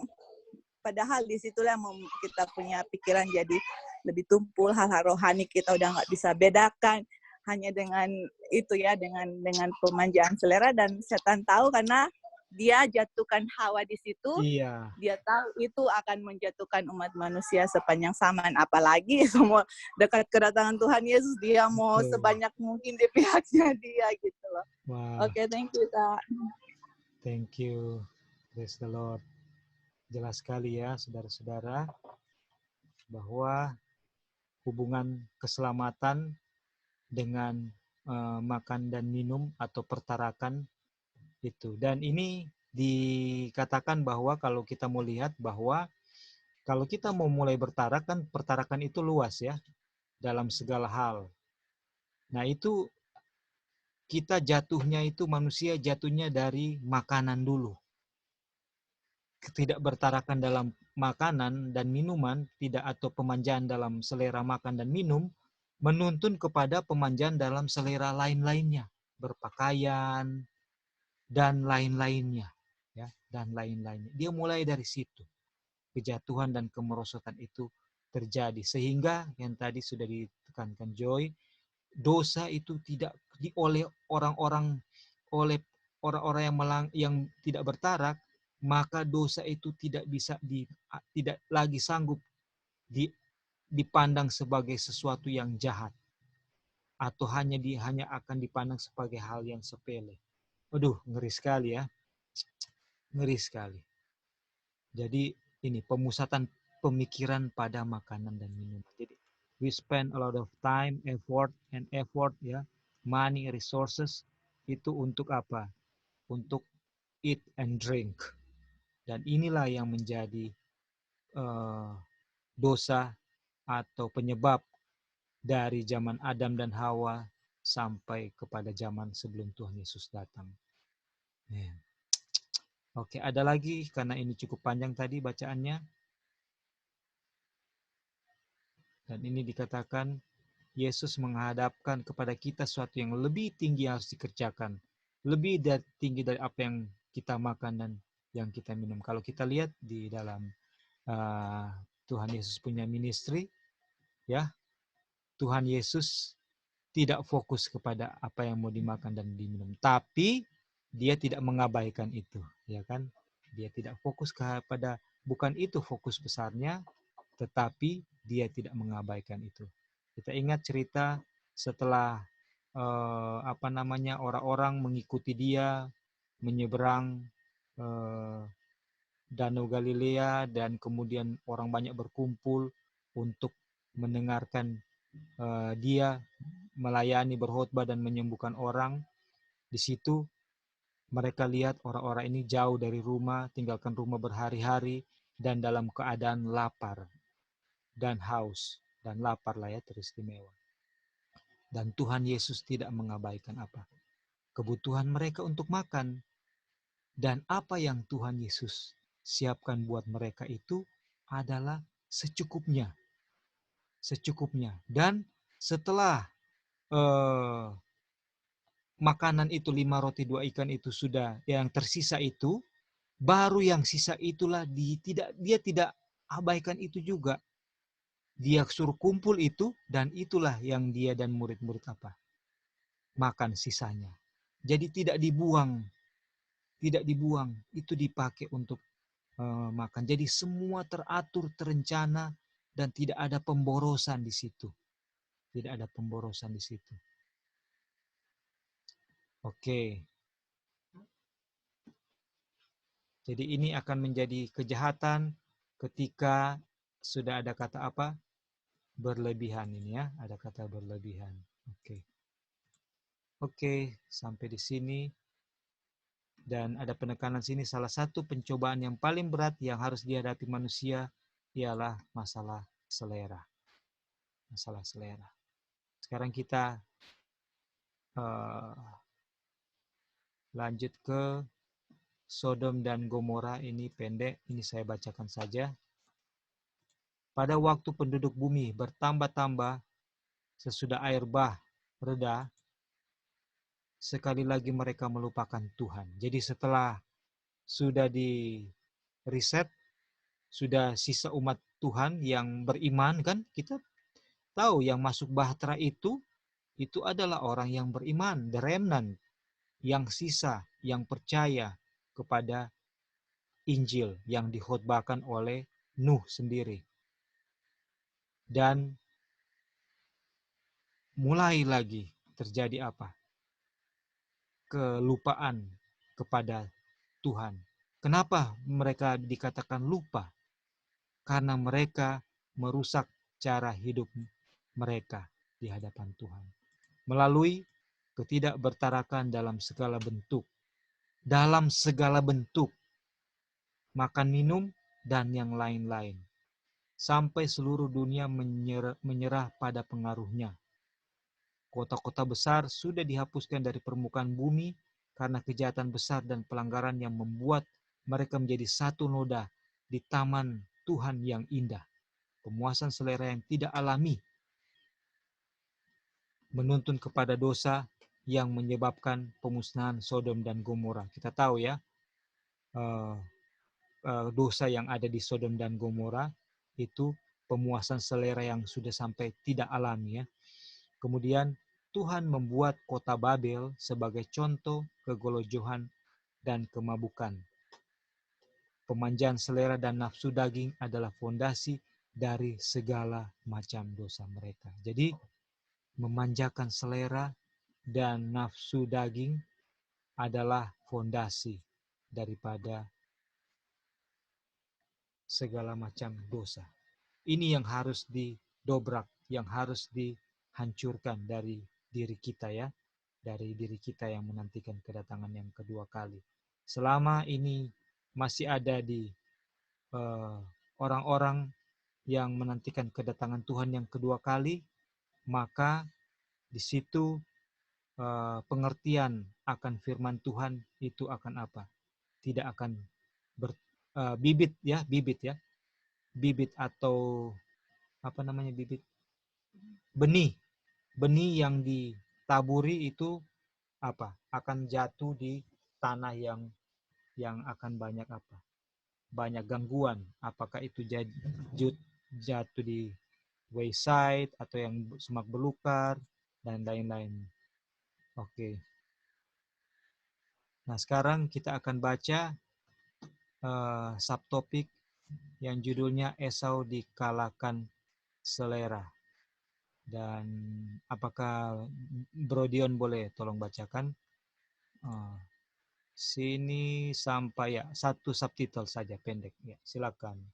padahal disitulah kita punya pikiran jadi lebih tumpul, hal-hal rohani kita udah nggak bisa bedakan hanya dengan itu ya, dengan pemanjaan selera. Dan setan tahu karena dia jatuhkan Hawa di situ. Iya. Dia tahu itu akan menjatuhkan umat manusia sepanjang zaman. Apalagi semua dekat kedatangan Tuhan Yesus, dia mau Betul. sebanyak mungkin di pihaknya dia gitu loh. Wah, Oke, thank you Kak. thank you. Praise the Lord. Jelas sekali ya, saudara-saudara, bahwa hubungan keselamatan dengan makan dan minum atau pertarakan itu. Dan ini dikatakan bahwa kalau kita mau lihat bahwa kalau kita mau mulai bertarakan, pertarakan itu luas ya, dalam segala hal. Nah itu kita jatuhnya itu, manusia jatuhnya dari makanan dulu. Tidak bertarakan dalam makanan dan minuman, tidak, atau pemanjaan dalam selera makan dan minum, menuntun kepada pemanjaan dalam selera lain-lainnya, berpakaian dan lain-lainnya, ya, dan lain-lainnya. Dia mulai dari situ, kejatuhan dan kemerosotan itu terjadi, sehingga yang tadi sudah ditekankan Joy, dosa itu tidak oleh orang-orang yang tidak bertarak, maka dosa itu tidak bisa tidak lagi sanggup dipandang sebagai sesuatu yang jahat, atau hanya akan dipandang sebagai hal yang sepele. Aduh, ngeri sekali ya. Ngeri sekali. Jadi ini pemusatan pemikiran pada makanan dan minuman. Jadi we spend a lot of time, effort ya, money, resources itu untuk apa? Untuk eat and drink. Dan inilah yang menjadi dosa atau penyebab dari zaman Adam dan Hawa sampai kepada zaman sebelum Tuhan Yesus datang. Oke, ada lagi karena ini cukup panjang tadi bacaannya. Dan ini dikatakan Yesus menghadapkan kepada kita sesuatu yang lebih tinggi yang harus dikerjakan. Lebih tinggi dari apa yang kita makan dan yang kita minum. Kalau kita lihat di dalam Tuhan Yesus punya ministry, ya, Tuhan Yesus tidak fokus kepada apa yang mau dimakan dan diminum, tapi dia tidak mengabaikan itu, ya kan? Dia tidak fokus kepada, bukan itu fokus besarnya, tetapi dia tidak mengabaikan itu. Kita ingat cerita setelah orang-orang mengikuti dia menyeberang Danau Galilea, dan kemudian orang banyak berkumpul untuk mendengarkan dia melayani, berkhotbah dan menyembuhkan orang. Di situ mereka lihat orang-orang ini jauh dari rumah, tinggalkan rumah berhari-hari, dan dalam keadaan lapar dan haus, dan lapar lah ya, teristimewa. Dan Tuhan Yesus tidak mengabaikan apa? Kebutuhan mereka untuk makan. Dan apa yang Tuhan Yesus siapkan buat mereka itu adalah secukupnya. Secukupnya. Dan setelah makanan itu 5 roti 2 ikan itu sudah, yang tersisa itu, baru yang sisa itulah dia tidak abaikan itu juga. Dia suruh kumpul itu, dan itulah yang dia dan murid-murid apa? Makan sisanya. Jadi tidak dibuang. Tidak dibuang. Itu dipakai untuk makan. Jadi semua teratur, terencana, dan tidak ada pemborosan di situ. Tidak ada pemborosan di situ. Oke. Jadi ini akan menjadi kejahatan ketika sudah ada kata apa? Berlebihan ini ya, ada kata berlebihan. Oke. Oke, sampai di sini. Dan ada penekanan sini, salah satu pencobaan yang paling berat yang harus dihadapi manusia ialah masalah selera. Masalah selera. Sekarang kita lanjut ke Sodom dan Gomora. Ini pendek, ini saya bacakan saja. Pada waktu penduduk bumi bertambah-tambah, sesudah air bah reda, sekali lagi mereka melupakan Tuhan. Jadi setelah sudah di riset, sudah sisa umat Tuhan yang beriman, kan kita tahu yang masuk bahtera itu adalah orang yang beriman, the remnant, yang sisa, yang percaya kepada Injil yang dikhotbahkan oleh Nuh sendiri. Dan mulai lagi terjadi apa? Kelupaan kepada Tuhan. Kenapa mereka dikatakan lupa? Karena mereka merusak cara hidup mereka di hadapan Tuhan. Melalui ketidakbertarakan dalam segala bentuk. Dalam segala bentuk. Makan, minum, dan yang lain-lain. Sampai seluruh dunia menyerah pada pengaruhnya. Kota-kota besar sudah dihapuskan dari permukaan bumi karena kejahatan besar dan pelanggaran yang membuat mereka menjadi satu noda di taman Tuhan yang indah. Pemuasan selera yang tidak alami menuntun kepada dosa yang menyebabkan pemusnahan Sodom dan Gomora. Kita tahu ya, dosa yang ada di Sodom dan Gomora itu pemuasan selera yang sudah sampai tidak alami ya. Kemudian Tuhan membuat kota Babel sebagai contoh kegolojohan dan kemabukan. Pemanjaan selera dan nafsu daging adalah fondasi dari segala macam dosa mereka. Jadi memanjakan selera dan nafsu daging adalah fondasi daripada segala macam dosa. Ini yang harus didobrak, yang harus dihancurkan dari diri kita ya, dari diri kita yang menantikan kedatangan yang kedua kali. Selama ini masih ada di orang-orang yang menantikan kedatangan Tuhan yang kedua kali, maka di situ pengertian akan firman Tuhan itu akan apa? Tidak akan bibit ya, bibit atau apa namanya bibit? Benih yang ditaburi itu apa? Akan jatuh di tanah yang akan banyak apa? Banyak gangguan. Apakah itu jatuh di wayside atau yang semak belukar dan lain-lain. Oke. Nah, sekarang kita akan baca subtopik yang judulnya Esau dikalahkan selera. Dan apakah Bro Dion boleh tolong bacakan? Sini sampai ya, satu subtitle saja pendek. Ya, silakan.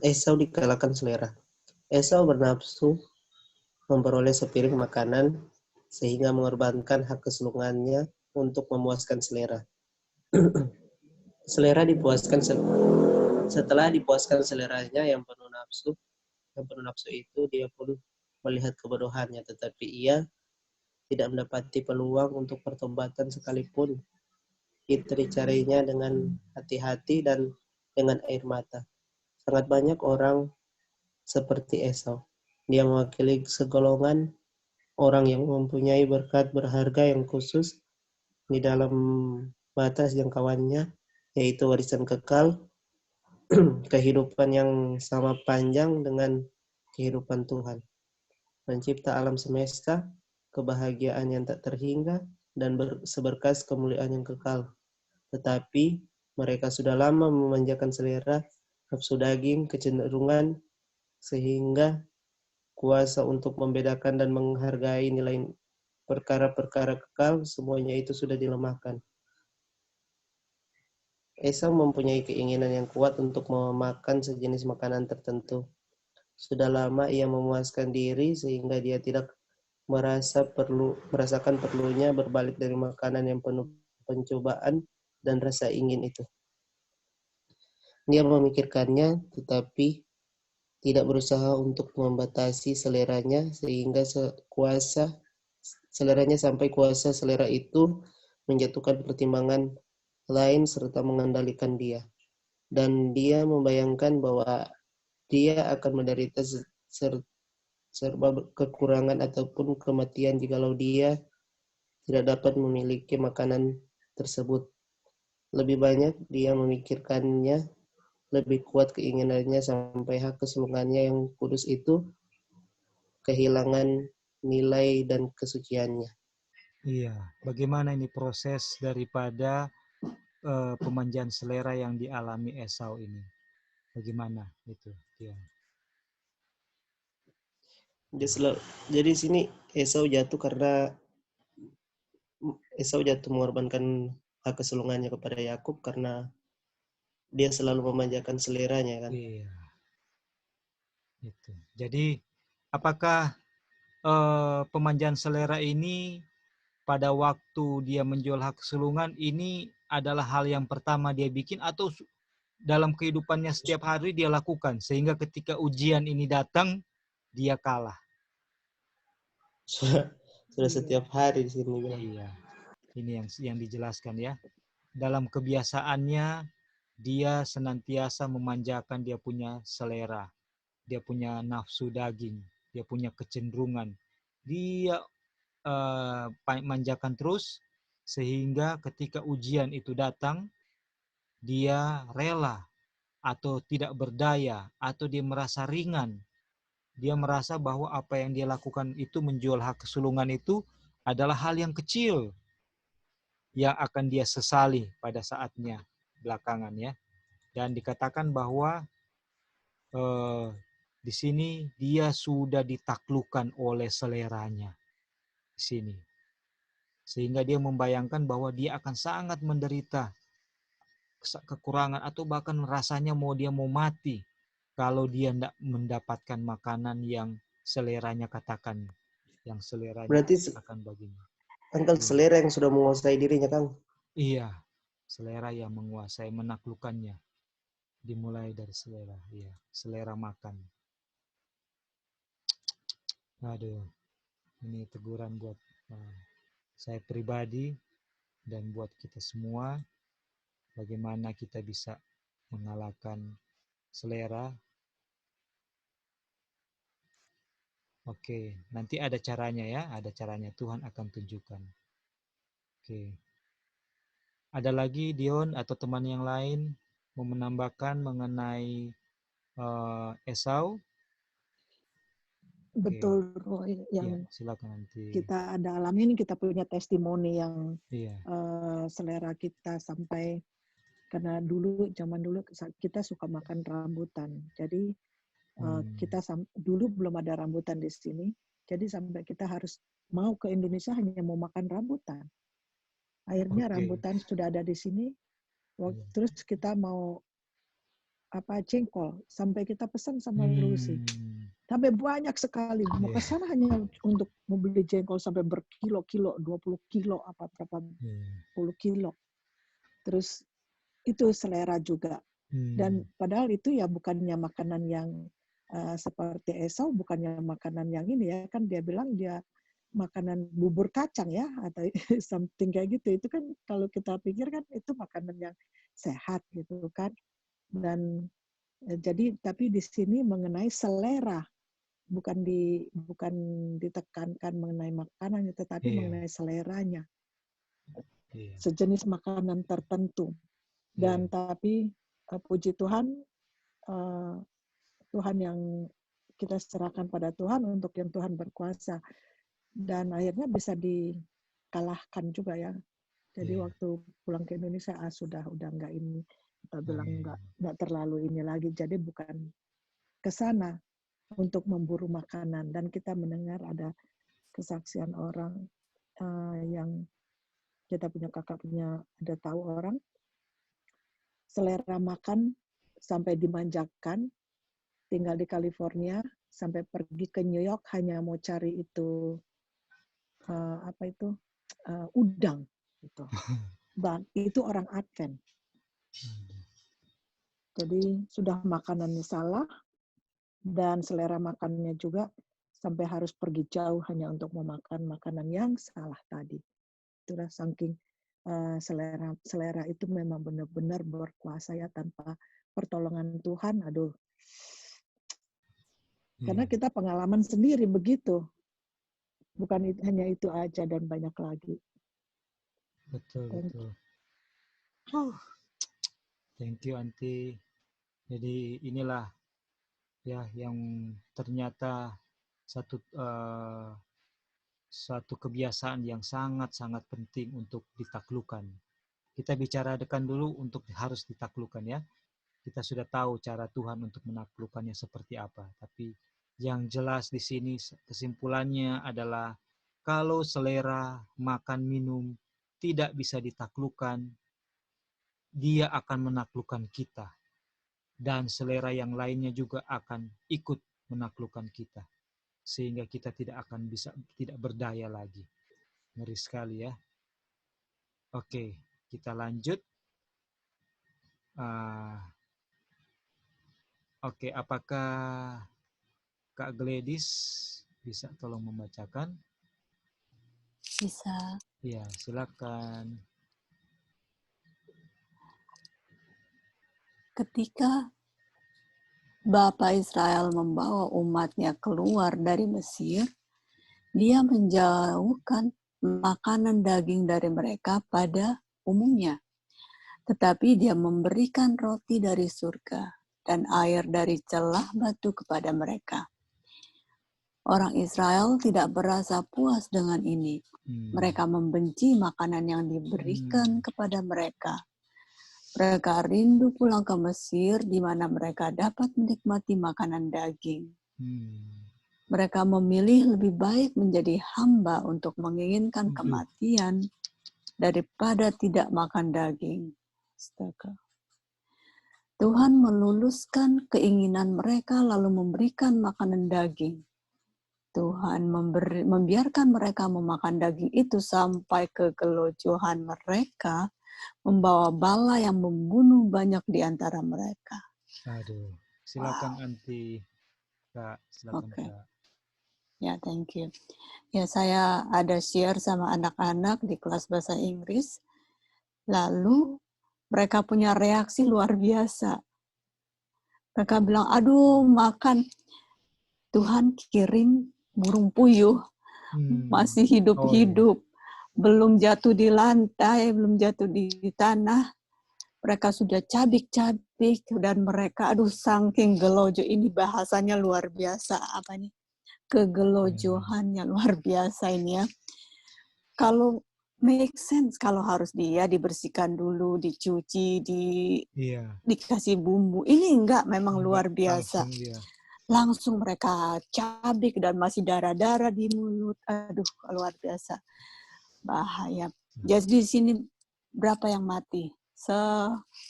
Esau dikalahkan selera. Esau bernafsu memperoleh sepiring makanan sehingga mengorbankan hak kesulungannya untuk memuaskan selera. Selera dipuaskan setelah dipuaskan seleranya yang penuh nafsu itu, dia pun melihat kebodohannya, tetapi ia tidak mendapati peluang untuk pertobatan sekalipun. Itu dicarinya dengan hati-hati dan dengan air mata. Sangat banyak orang seperti Esau. Dia mewakili segolongan orang yang mempunyai berkat berharga yang khusus di dalam batas jangkauannya, yaitu warisan kekal, kehidupan yang sama panjang dengan kehidupan Tuhan, pencipta alam semesta, kebahagiaan yang tak terhingga, dan seberkas kemuliaan yang kekal. Tetapi Mereka sudah lama memanjakan selera, nafsu daging, kecenderungan, sehingga kuasa untuk membedakan dan menghargai nilai perkara-perkara kekal, semuanya itu sudah dilemahkan. Esau mempunyai keinginan yang kuat untuk memakan sejenis makanan tertentu. Sudah lama ia memuaskan diri sehingga dia tidak merasakan perlunya berbalik dari makanan yang penuh pencobaan dan rasa ingin itu. Dia memikirkannya, tetapi tidak berusaha untuk membatasi seleranya sehingga seleranya sampai kuasa selera itu menjatuhkan pertimbangan lain serta mengendalikan dia. Dan dia membayangkan bahwa dia akan menderita serba kekurangan ataupun kematian jikalau dia tidak dapat memiliki makanan tersebut. Lebih banyak dia memikirkannya, lebih kuat keinginannya sampai hak kesulungannya yang kudus itu kehilangan nilai dan kesuciannya. Iya, bagaimana ini proses daripada pemanjaan selera yang dialami Esau ini? Bagaimana itu? Ya. Jadi sini Esau jatuh mengorbankan hak kesulungannya kepada Yakub karena dia selalu memanjakan seleranya kan. Iya. Itu. Jadi apakah pemanjaan selera ini pada waktu dia menjual hak kesulungan ini adalah hal yang pertama dia bikin atau dalam kehidupannya setiap hari dia lakukan sehingga ketika ujian ini datang dia kalah? Sudah setiap hari di sini bilang. Iya. Ini yang dijelaskan ya. Dalam kebiasaannya dia senantiasa memanjakan dia punya selera. Dia punya nafsu daging, dia punya kecenderungan. Dia manjakan terus sehingga ketika ujian itu datang dia rela atau tidak berdaya atau dia merasa ringan. Dia merasa bahwa apa yang dia lakukan itu menjual hak kesulungan itu adalah hal yang kecil yang akan dia sesali pada saatnya belakangan ya. Dan dikatakan bahwa di sini dia sudah ditaklukkan oleh seleranya di sini. Sehingga dia membayangkan bahwa dia akan sangat menderita kekurangan atau bahkan rasanya dia mau mati kalau dia tidak mendapatkan makanan yang seleranya katakan, yang seleranya Berarti katakan baginya. Angkel selera yang sudah menguasai dirinya, Kang. Iya, selera yang menguasai, menaklukkannya. Dimulai dari selera, iya, selera makan. Aduh, ini teguran buat saya pribadi dan buat kita semua. Bagaimana kita bisa mengalahkan selera. Oke, nanti ada caranya ya, ada caranya. Tuhan akan tunjukkan. Oke. Ada lagi Dion atau teman yang lain mau menambahkan mengenai Esau? Betul, Roy, Ya, yang silakan nanti. kita ada alami ini, kita punya testimoni yang Iya. selera kita sampai, karena zaman dulu kita suka makan rambutan. Jadi kita dulu belum ada rambutan di sini. Jadi sampai kita harus mau ke Indonesia hanya mau makan rambutan. Akhirnya rambutan sudah ada di sini. Terus kita mau jengkol, sampai kita pesan sama Lucy. Sampai banyak sekali. Mau ke sana hanya untuk membeli jengkol sampai berkilo-kilo, 20 kilo, berapa puluh kilo. Terus itu selera juga. Dan padahal itu ya bukannya makanan yang seperti Esau, bukannya makanan yang ini ya, kan dia bilang dia makanan bubur kacang ya, atau something kayak gitu. Itu kan kalau kita pikir kan itu makanan yang sehat gitu kan. Dan jadi tapi di sini mengenai selera, bukan ditekankan mengenai makanannya, tetapi mengenai seleranya. Sejenis makanan tertentu. Dan tapi puji Tuhan, Tuhan yang kita serahkan pada Tuhan untuk yang Tuhan berkuasa. Dan akhirnya bisa dikalahkan juga ya. Jadi Iya. waktu pulang ke Indonesia, sudah nggak ini, kita Oh, bilang iya. nggak terlalu ini lagi. Jadi bukan ke sana untuk memburu makanan. Dan kita mendengar ada kesaksian orang yang kita punya kakak punya ada tahu orang selera makan sampai dimanjakan, tinggal di California sampai pergi ke New York hanya mau cari itu udang gitu. Dan itu orang Advent. Jadi sudah makanannya salah dan selera makannya juga sampai harus pergi jauh hanya untuk memakan makanan yang salah tadi. Itulah saking selera itu memang benar-benar berkuasa ya, tanpa pertolongan Tuhan. Aduh. Karena Iya. kita pengalaman sendiri begitu. Bukan hanya itu aja dan banyak lagi. Betul, Thank betul. Thank you, Aunty. Jadi inilah ya yang ternyata satu kebiasaan yang sangat-sangat penting untuk ditaklukkan. Kita bicarakan dulu untuk harus ditaklukkan ya. Kita sudah tahu cara Tuhan untuk menaklukkannya seperti apa. Tapi yang jelas di sini kesimpulannya adalah kalau selera makan minum tidak bisa ditaklukkan, dia akan menaklukkan kita. Dan selera yang lainnya juga akan ikut menaklukkan kita. Sehingga kita tidak berdaya lagi. Ngeri sekali ya. Oke, kita lanjut. Oke, apakah Kak Gladys bisa tolong membacakan? Bisa. Ya, silakan. Ketika Bapa Israel membawa umatnya keluar dari Mesir, dia menjauhkan makanan daging dari mereka pada umumnya. Tetapi dia memberikan roti dari surga dan air dari celah batu kepada mereka. Orang Israel tidak berasa puas dengan ini. Mereka membenci makanan yang diberikan kepada mereka. Mereka rindu pulang ke Mesir, di mana mereka dapat menikmati makanan daging. Mereka memilih lebih baik menjadi hamba untuk menginginkan kematian daripada tidak makan daging. Astaga. Tuhan meluluskan keinginan mereka lalu memberikan makanan daging. Tuhan membiarkan mereka memakan daging itu sampai kegelojohan mereka, membawa bala yang membunuh banyak di antara mereka. Aduh, silakan Aunty Kak, silakan Kak. Ya, thank you. Ya, saya ada share sama anak-anak di kelas bahasa Inggris. Lalu mereka punya reaksi luar biasa. Mereka bilang, aduh makan, Tuhan kirim burung puyuh, masih hidup-hidup. Belum jatuh di lantai, belum jatuh di tanah. Mereka sudah cabik-cabik dan mereka, aduh saking gelojo, ini bahasanya luar biasa. Apa nih? Kegelojohannya luar biasa ini ya. Kalau make sense, kalau harus dia dibersihkan dulu, dicuci, dikasih bumbu. Ini enggak, memang luar biasa. Langsung mereka cabik dan masih darah-darah di mulut. Aduh, luar biasa. Bahaya. Jadi di sini berapa yang mati?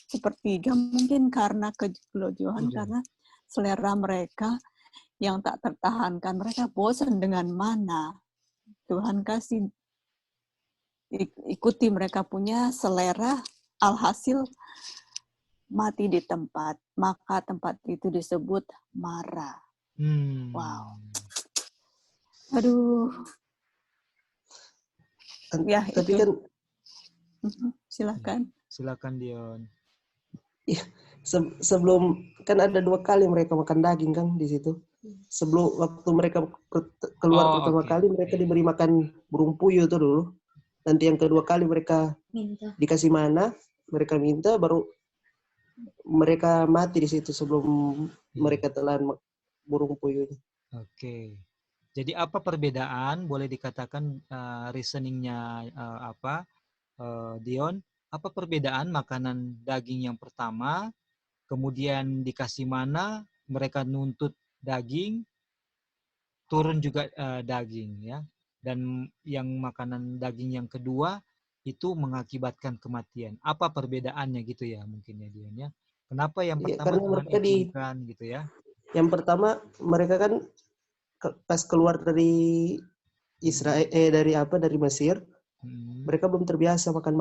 Sepertiga mungkin karena kegelojohan, karena selera mereka yang tak tertahankan. Mereka bosan dengan mana. Tuhan kasih ikuti mereka punya selera, alhasil mati di tempat. Maka tempat itu disebut Mara. Wow. Aduh. Ya, tapi itu. kan Silakan. Silakan Dion. Ya, sebelum kan ada 2 kali mereka makan daging kan di situ. Sebelum waktu mereka keluar pertama kali mereka diberi makan burung puyuh itu dulu. Nanti yang kedua kali mereka dikasih mana, mereka minta, baru mereka mati di situ sebelum mereka telan burung puyuhnya. Oke. Jadi apa perbedaan? Boleh dikatakan reasoningnya apa? Dion, apa perbedaan makanan daging yang pertama, kemudian dikasih mana, mereka nuntut daging, turun juga daging ya. Dan yang makanan daging yang kedua itu mengakibatkan kematian. Apa perbedaannya gitu ya mungkin ya Dion ya? Kenapa yang Ya, pertama karena Tuhan mereka izinkan gitu ya? yang pertama mereka kan pas keluar dari Israel dari Mesir, Hmm. mereka belum terbiasa makan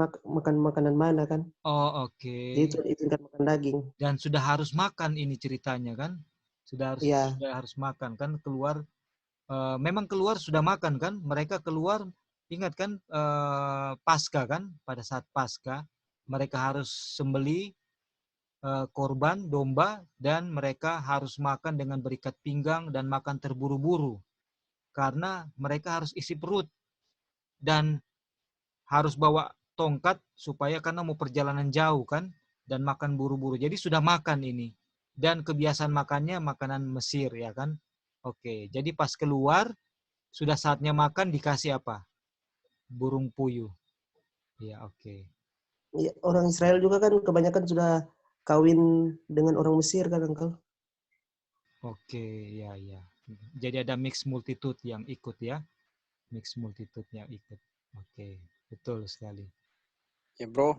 makanan mana kan. Oh Jadi oke. Tuhan izinkan makan daging. Dan sudah harus makan ini ceritanya kan? Iya, Sudah harus makan kan keluar. Memang keluar sudah makan kan? Mereka keluar ingat kan Paskah kan? Pada saat Paskah mereka harus sembeli korban domba dan mereka harus makan dengan berikat pinggang dan makan terburu-buru karena mereka harus isi perut dan harus bawa tongkat supaya karena mau perjalanan jauh kan dan makan buru-buru. Jadi sudah makan ini. Dan kebiasaan makannya makanan Mesir ya kan. Oke, jadi pas keluar sudah saatnya makan dikasih apa? Burung puyuh. Ya, oke. iya, orang Israel juga kan kebanyakan sudah kawin dengan orang Mesir kan, Uncle. Oke, ya ya. Jadi ada mix multitude yang ikut ya. Mix multitude yang ikut. Oke, betul sekali. Ya bro,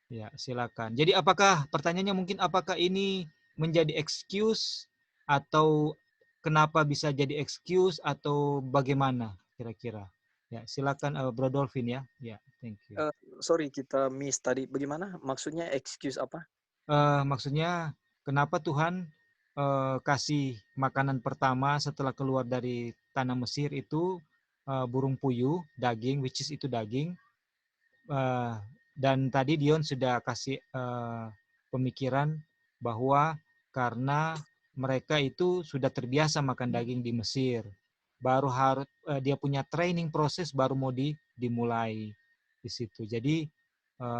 Ya, silakan. Jadi apakah pertanyaannya mungkin apakah ini menjadi excuse atau kenapa bisa jadi excuse atau bagaimana kira-kira? Ya, silakan Bro Dolphin ya. Ya, thank you. sorry kita miss tadi. Bagaimana? Maksudnya excuse apa? Maksudnya kenapa Tuhan kasih makanan pertama setelah keluar dari tanah Mesir itu burung puyuh, daging, which is itu daging. Dan tadi Dion sudah kasih pemikiran bahwa karena mereka itu sudah terbiasa makan daging di Mesir, baru harus dia punya training proses baru mau dimulai di situ. Jadi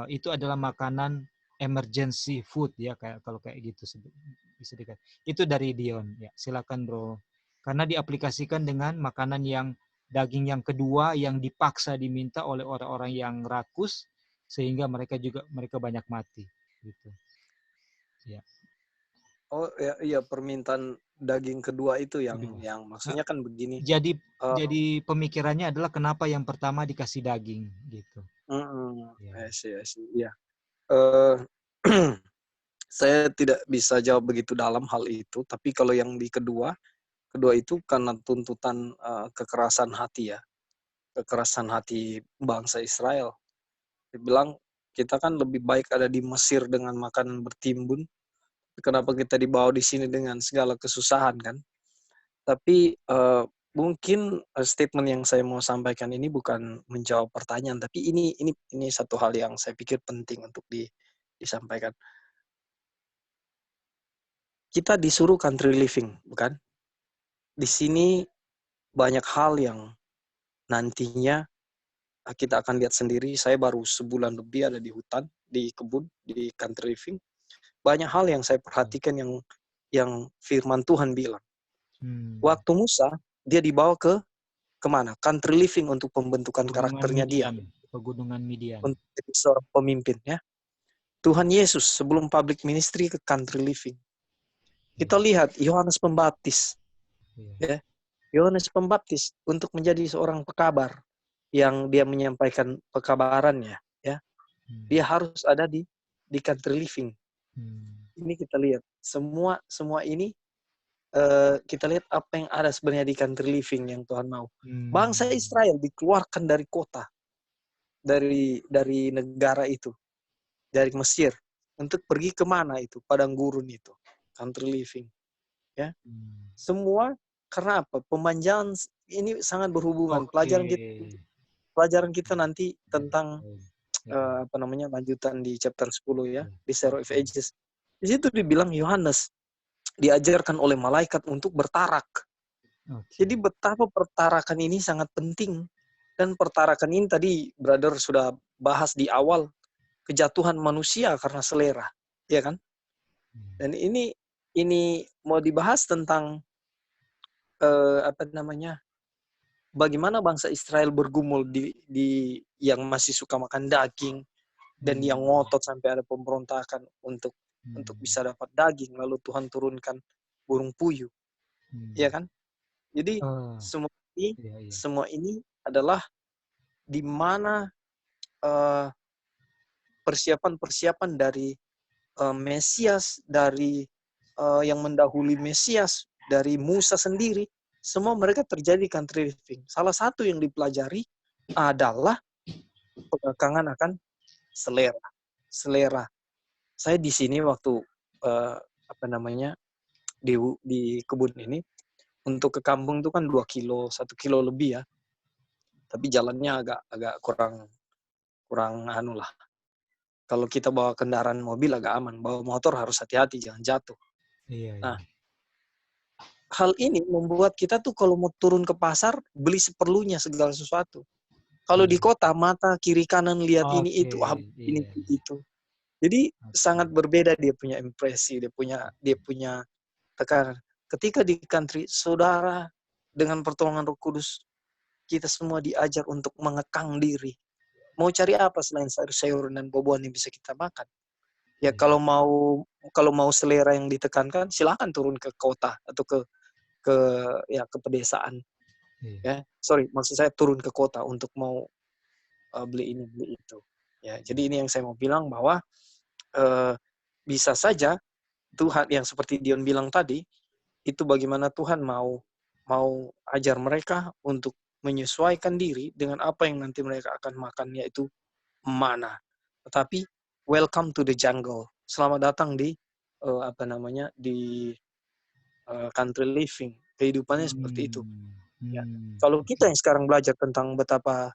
itu adalah makanan emergency food ya kayak kalau kayak gitu bisa dikatakan. Itu dari Dion ya. Silakan Bro. Karena diaplikasikan dengan makanan yang daging yang kedua yang dipaksa diminta oleh orang-orang yang rakus sehingga mereka banyak mati gitu. Ya. Oh ya, iya permintaan daging kedua itu Kedua. yang maksudnya kan begini. Jadi pemikirannya adalah kenapa yang pertama dikasih daging gitu. Ya. I see. Iya. Saya tidak bisa jawab begitu dalam hal itu, tapi kalau yang di kedua itu karena tuntutan kekerasan hati ya, kekerasan hati bangsa Israel. Dia bilang kita kan lebih baik ada di Mesir dengan makanan bertimbun, kenapa kita dibawa di sini dengan segala kesusahan kan? Tapi mungkin statement yang saya mau sampaikan ini bukan menjawab pertanyaan, tapi ini satu hal yang saya pikir penting untuk disampaikan. Kita disuruh country living, bukan? Di sini banyak hal yang nantinya kita akan lihat sendiri. Saya baru sebulan lebih ada di hutan, di kebun, di country living. Banyak hal yang saya perhatikan yang firman Tuhan bilang. Waktu Musa, dia dibawa kemana? Country living untuk pembentukan karakternya dia. Pegunungan Midian. Untuk jadi seorang pemimpin ya. Tuhan Yesus sebelum public ministry ke country living. Kita lihat Yohanes Pembaptis. Ya. Yohanes Pembaptis untuk menjadi seorang pekabar yang dia menyampaikan pekabarannya ya. Dia harus ada di country living. Ini kita lihat semua ini kita lihat apa yang ada sebenarnya di country living yang Tuhan mau. Bangsa Israel dikeluarkan dari kota, dari negara itu, dari Mesir, untuk pergi kemana itu? Padang gurun itu, country living. Ya, semua karena apa? Pemanjangan ini sangat berhubungan. Pelajaran kita nanti tentang lanjutan di chapter 10 ya, di Story of Ages. Di situ dibilang Yohanes diajarkan oleh malaikat untuk bertarak. Jadi betapa pertarakan ini sangat penting. Dan pertarakan ini tadi brother sudah bahas di awal, kejatuhan manusia karena selera, ya kan? Dan ini mau dibahas tentang bagaimana bangsa Israel bergumul di yang masih suka makan daging dan yang ngotot sampai ada pemberontakan untuk bisa dapat daging, lalu Tuhan turunkan burung puyuh, ya kan? Jadi semua ini adalah di mana persiapan-persiapan dari Mesias, dari yang mendahului Mesias, dari Musa sendiri, semua mereka terjadi country living. Salah satu yang dipelajari adalah pengekangan akan selera. Saya di sini waktu di kebun ini, untuk ke kampung itu kan 2 kilo, 1 kilo lebih ya. Tapi jalannya agak kurang anu lah. Kalau kita bawa kendaraan mobil agak aman, bawa motor harus hati-hati jangan jatuh. Nah, hal ini membuat kita tuh kalau mau turun ke pasar beli seperlunya segala sesuatu. Kalau di kota mata kiri kanan lihat ini itu ini itu. Jadi sangat berbeda dia punya impresi, dia punya tekanan. Ketika di country, saudara dengan pertolongan Roh Kudus kita semua diajar untuk mengekang diri. Mau cari apa selain sayur-sayuran dan buah-buahan yang bisa kita makan? Ya kalau mau selera yang ditekankan, silakan turun ke kota atau ke pedesaan. Ya, maksud saya turun ke kota untuk mau beli ini beli itu. Ya, jadi ini yang saya mau bilang bahwa bisa saja Tuhan yang seperti Dion bilang tadi, itu bagaimana Tuhan mau ajar mereka untuk menyesuaikan diri dengan apa yang nanti mereka akan makan, yaitu mana. Tetapi welcome to the jungle. Selamat datang di country living. Kehidupannya seperti itu. Ya. Kalau kita yang sekarang belajar tentang betapa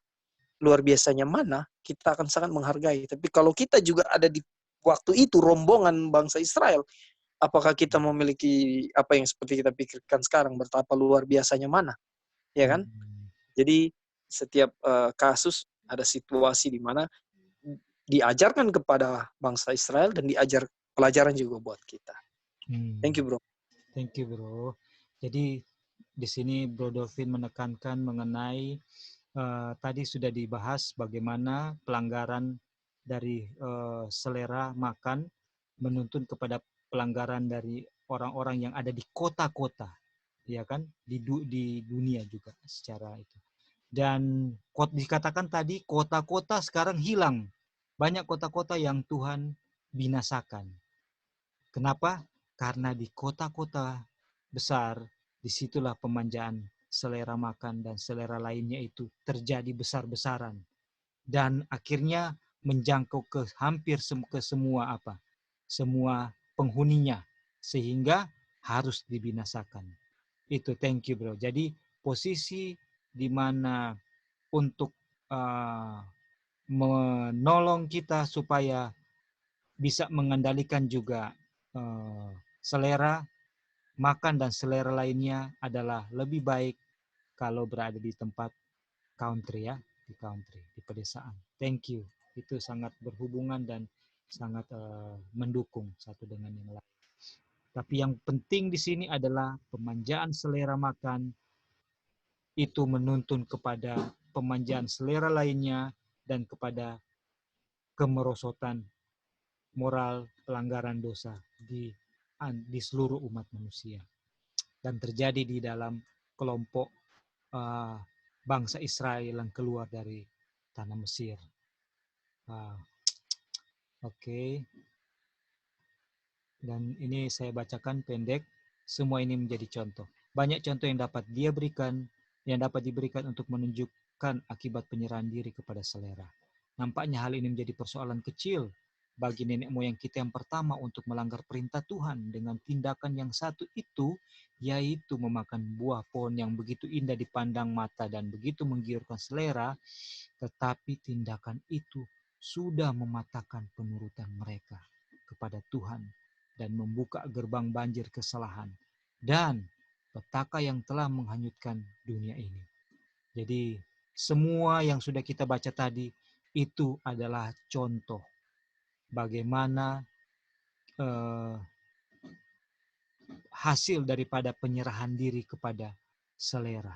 luar biasanya mana, kita akan sangat menghargai. Tapi kalau kita juga ada di waktu itu rombongan bangsa Israel, apakah kita memiliki apa yang seperti kita pikirkan sekarang, betapa luar biasanya mana? Ya kan? Jadi setiap kasus ada situasi di mana diajarkan kepada bangsa Israel dan diajar pelajaran juga buat kita. Thank you, bro. Thank you, bro. Jadi di sini Bro Dolphin menekankan mengenai tadi sudah dibahas bagaimana pelanggaran dari selera makan menuntun kepada pelanggaran dari orang-orang yang ada di kota-kota, ya kan, di dunia juga secara itu. Dan dikatakan tadi kota-kota sekarang hilang. Banyak kota-kota yang Tuhan binasakan. Kenapa? Karena di kota-kota besar, disitulah pemanjaan selera makan dan selera lainnya itu terjadi besar-besaran. Dan akhirnya menjangkau ke hampir ke semua penghuninya. Sehingga harus dibinasakan. Itu, thank you, bro. Jadi posisi di mana untuk menolong kita supaya bisa mengendalikan juga selera makan dan selera lainnya adalah lebih baik kalau berada di tempat country, ya, di pedesaan. Thank you. Itu sangat berhubungan dan sangat mendukung satu dengan yang lain. Tapi yang penting di sini adalah pemanjaan selera makan itu menuntun kepada pemanjaan selera lainnya dan kepada kemerosotan moral pelanggaran dosa di seluruh umat manusia. Dan terjadi di dalam kelompok bangsa Israel yang keluar dari tanah Mesir. Oke. Dan ini saya bacakan pendek. Semua ini menjadi contoh. Banyak contoh yang dapat diberikan untuk menunjukkan akibat penyerahan diri kepada selera. Nampaknya hal ini menjadi persoalan kecil bagi nenek moyang kita yang pertama untuk melanggar perintah Tuhan dengan tindakan yang satu itu, yaitu memakan buah pohon yang begitu indah dipandang mata dan begitu menggiurkan selera, tetapi tindakan itu sudah mematahkan penurutan mereka kepada Tuhan dan membuka gerbang banjir kesalahan dan petaka yang telah menghanyutkan dunia ini. Jadi semua yang sudah kita baca tadi itu adalah contoh bagaimana hasil daripada penyerahan diri kepada selera.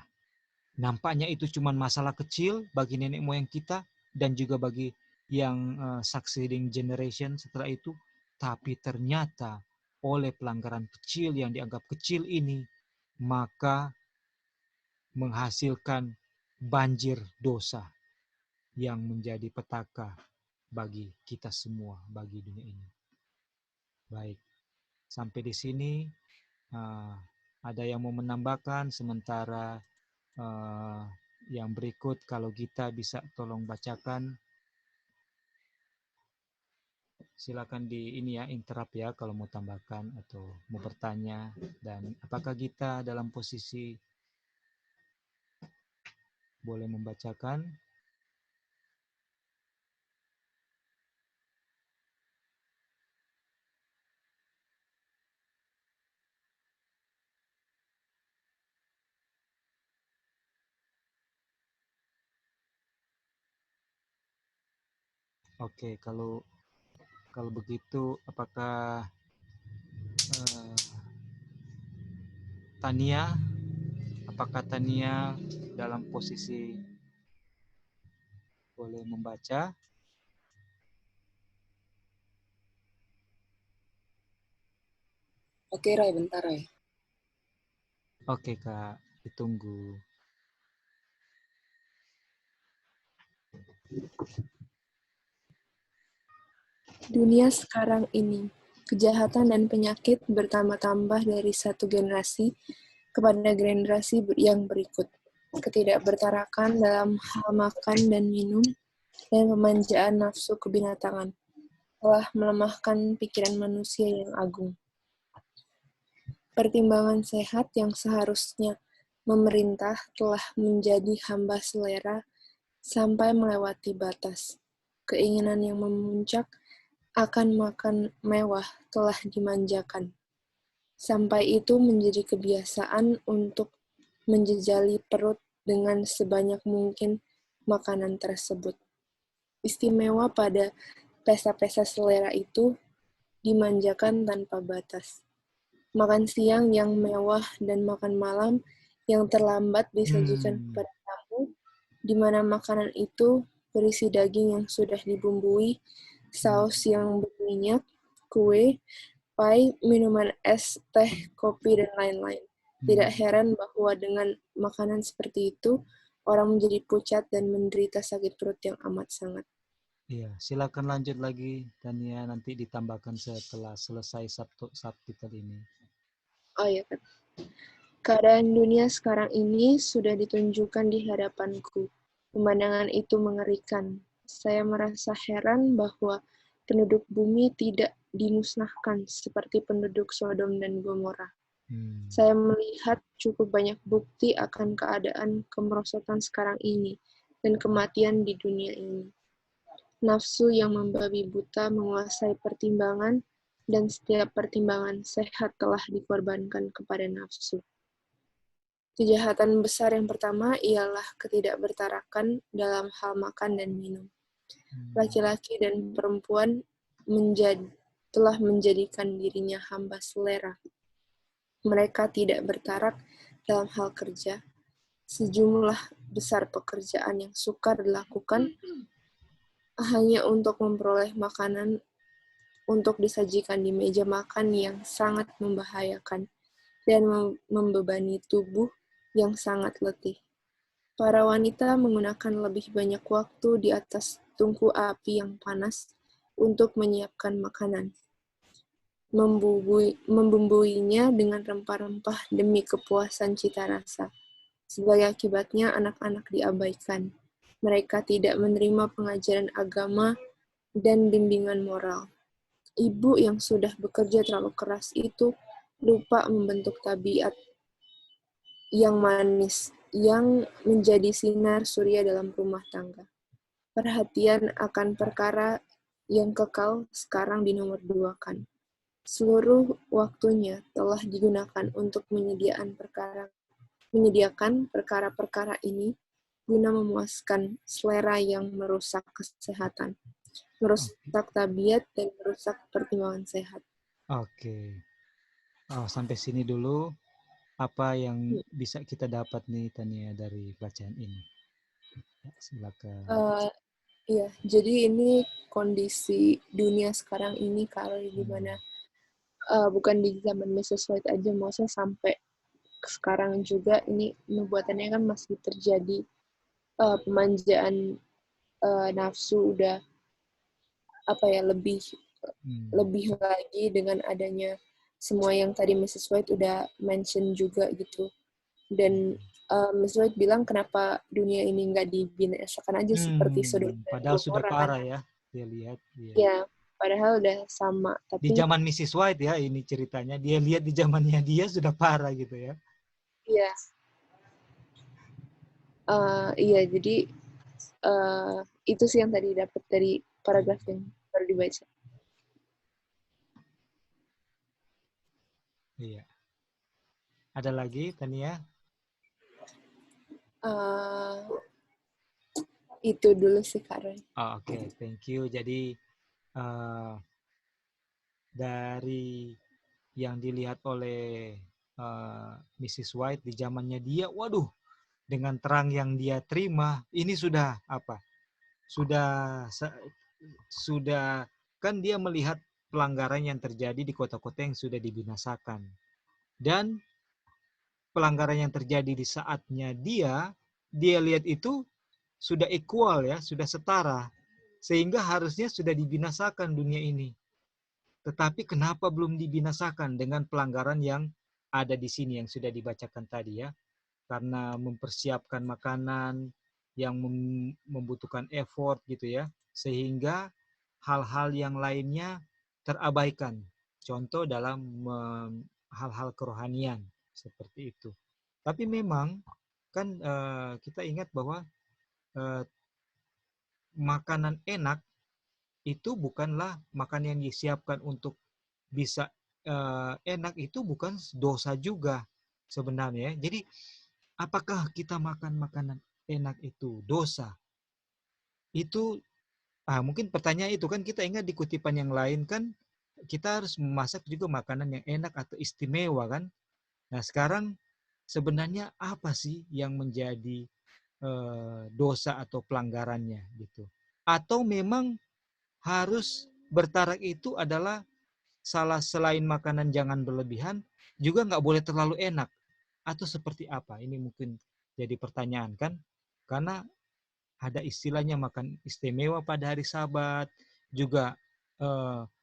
nampaknya itu cuma masalah kecil bagi nenek moyang kita dan juga bagi yang succeeding generation setelah itu, tapi ternyata oleh pelanggaran kecil yang dianggap kecil ini, maka menghasilkan banjir dosa yang menjadi petaka bagi kita semua, bagi dunia ini. Baik, sampai di sini ada yang mau menambahkan, sementara yang berikut kalau kita bisa tolong bacakan. Silakan di ini ya, interrupt ya kalau mau tambahkan atau mau bertanya. Dan apakah kita dalam posisi boleh membacakan? Oke, kalau begitu apakah Tania dalam posisi boleh membaca? Oke, Ray, bentar, Ray. Oke, Kak, ditunggu. Dunia sekarang ini, kejahatan dan penyakit bertambah-tambah dari satu generasi kepada generasi yang berikut. Ketidakbertarakan dalam hal makan dan minum, dan pemanjaan nafsu kebinatangan telah melemahkan pikiran manusia yang agung. Pertimbangan sehat yang seharusnya memerintah telah menjadi hamba selera sampai melewati batas. Keinginan yang memuncak akan makan mewah telah dimanjakan. Sampai itu menjadi kebiasaan untuk menjejali perut dengan sebanyak mungkin makanan tersebut. Istimewa pada pesta-pesta selera itu dimanjakan tanpa batas. Makan siang yang mewah dan makan malam yang terlambat disajikan kepada tamu, di mana makanan itu berisi daging yang sudah dibumbui, saus yang berminyak, kue, pai, minuman es, teh, kopi, dan lain-lain. Tidak heran bahwa dengan makanan seperti itu, orang menjadi pucat dan menderita sakit perut yang amat sangat. Iya, silakan lanjut lagi, Tania, nanti ditambahkan setelah selesai subtitle ini. Oh iya, kan. Keadaan dunia sekarang ini sudah ditunjukkan di hadapanku. Pemandangan itu mengerikan. Saya merasa heran bahwa penduduk bumi tidak dimusnahkan seperti penduduk Sodom dan Gomora. Saya melihat cukup banyak bukti akan keadaan kemerosotan sekarang ini dan kematian di dunia ini. Nafsu yang membabi buta menguasai pertimbangan, dan setiap pertimbangan sehat telah dikorbankan kepada nafsu. Kejahatan besar yang pertama ialah ketidakbertarakan dalam hal makan dan minum. Laki-laki dan perempuan telah menjadikan dirinya hamba selera. Mereka tidak bertarak dalam hal kerja. Sejumlah besar pekerjaan yang sukar dilakukan hanya untuk memperoleh makanan untuk disajikan di meja makan yang sangat membahayakan dan membebani tubuh yang sangat letih. Para wanita menggunakan lebih banyak waktu di atas tungku api yang panas untuk menyiapkan makanan, membumbuinya dengan rempah-rempah demi kepuasan cita rasa. Sebagai akibatnya, anak-anak diabaikan. Mereka tidak menerima pengajaran agama dan bimbingan moral. Ibu yang sudah bekerja terlalu keras itu lupa membentuk tabiat yang manis, yang menjadi sinar surya dalam rumah tangga. Perhatian akan perkara yang kekal sekarang dinomorduakan. Seluruh waktunya telah digunakan untuk menyediakan perkara-perkara ini guna memuaskan selera yang merusak kesehatan, merusak tabiat, dan merusak pertimbangan sehat. Oke. Sampai sini dulu. apa yang bisa kita dapat nih Tania dari bacaan ini? Ya, silakan. Iya, jadi ini kondisi dunia sekarang ini kalau di mana bukan di zaman Mrs. White aja, maksudnya sampai sekarang juga ini nubuatannya kan masih terjadi, pemanjaan nafsu udah lebih lagi dengan adanya semua yang tadi Mrs. White udah mention juga gitu. Dan Mrs. White bilang kenapa dunia ini nggak dibinasakan aja seperti Sodom dan Padahal sudah Gomora parah kan. ya, dia lihat. Ya, padahal udah sama. Di Tapi zaman Mrs. White ya ini ceritanya, dia lihat di zamannya dia sudah parah gitu ya. iya. Iya, jadi itu sih yang tadi dapat dari paragraf yang baru dibaca. Iya. Ada lagi, Tania? Itu dulu sih, Kak Roy. Oke, thank you. Jadi dari yang dilihat oleh Mrs. White di zamannya dia, waduh, dengan terang yang dia terima, ini sudah apa? Sudah kan dia melihat pelanggaran yang terjadi di kota-kota yang sudah dibinasakan. Dan pelanggaran yang terjadi di saatnya dia lihat itu sudah equal ya, sudah setara. Sehingga harusnya sudah dibinasakan dunia ini. Tetapi kenapa belum dibinasakan dengan pelanggaran yang ada di sini yang sudah dibacakan tadi ya? Karena mempersiapkan makanan yang membutuhkan effort gitu ya. Sehingga hal-hal yang lainnya terabaikan. Contoh dalam hal-hal kerohanian seperti itu. Tapi memang kan kita ingat bahwa makanan enak itu bukanlah makanan yang disiapkan untuk bisa enak, itu bukan dosa juga sebenarnya. Jadi apakah kita makan makanan enak itu dosa? Itu mungkin pertanyaan itu kan kita ingat di kutipan yang lain kan kita harus memasak juga makanan yang enak atau istimewa kan. Nah sekarang sebenarnya apa sih yang menjadi dosa atau pelanggarannya gitu? Atau memang harus bertarak itu adalah selain makanan jangan berlebihan, juga nggak boleh terlalu enak. Atau seperti apa? Ini mungkin jadi pertanyaan kan? Karena ada istilahnya makan istimewa pada hari Sabat, juga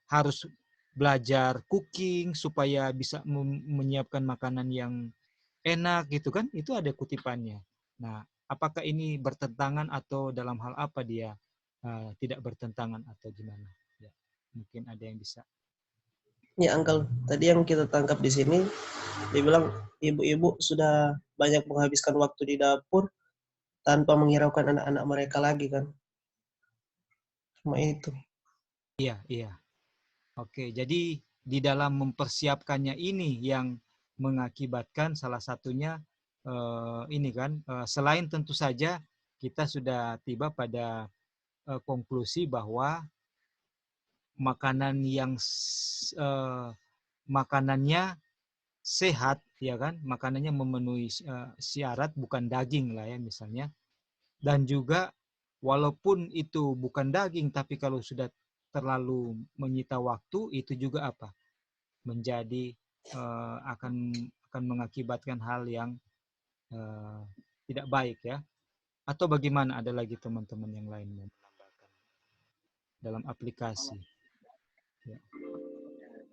harus belajar cooking supaya bisa menyiapkan makanan yang enak gitu kan? Itu ada kutipannya. Nah, apakah ini bertentangan atau dalam hal apa dia tidak bertentangan atau gimana? Ya, mungkin ada yang bisa. Ya, Uncle, tadi yang kita tangkap di sini, dia bilang ibu-ibu sudah banyak menghabiskan waktu di dapur tanpa menghiraukan anak-anak mereka lagi kan. Cuma itu. Iya. Oke, jadi di dalam mempersiapkannya ini yang mengakibatkan salah satunya ini kan, selain tentu saja kita sudah tiba pada konklusi bahwa makanan yang makanannya sehat ya kan, makanannya memenuhi syarat, bukan daging lah ya misalnya, dan juga walaupun itu bukan daging tapi kalau sudah terlalu menyita waktu itu juga apa menjadi akan mengakibatkan hal yang tidak baik ya. Atau bagaimana, ada lagi teman-teman yang lain mau menambahkan dalam aplikasi?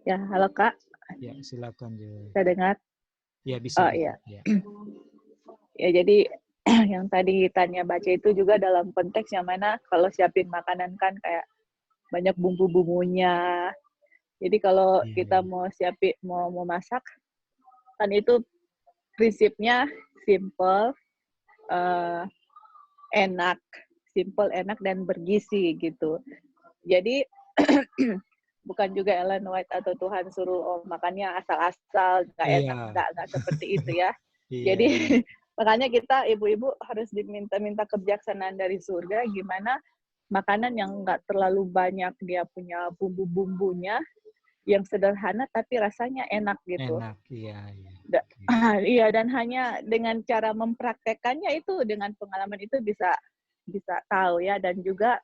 Ya, halo Kak. Ya, silakan Jo. Saya dengar. Ya, bisa. Iya. Ya, jadi yang tadi Tanya baca itu juga dalam konteks yang mana kalau siapin makanan kan kayak banyak bumbu-bumbunya. Jadi kalau kita mau siapin, mau masak, kan itu prinsipnya simple, enak, dan bergizi gitu. Jadi bukan juga Ellen White atau Tuhan suruh makannya asal-asal, nggak enak, nggak seperti itu ya. Jadi makanya kita ibu-ibu harus diminta kebijaksanaan dari surga, gimana makanan yang nggak terlalu banyak dia punya bumbu-bumbunya, yang sederhana tapi rasanya enak gitu. Enak, iya. Iya, dan hanya dengan cara mempraktekkannya itu, dengan pengalaman itu bisa tahu ya. Dan juga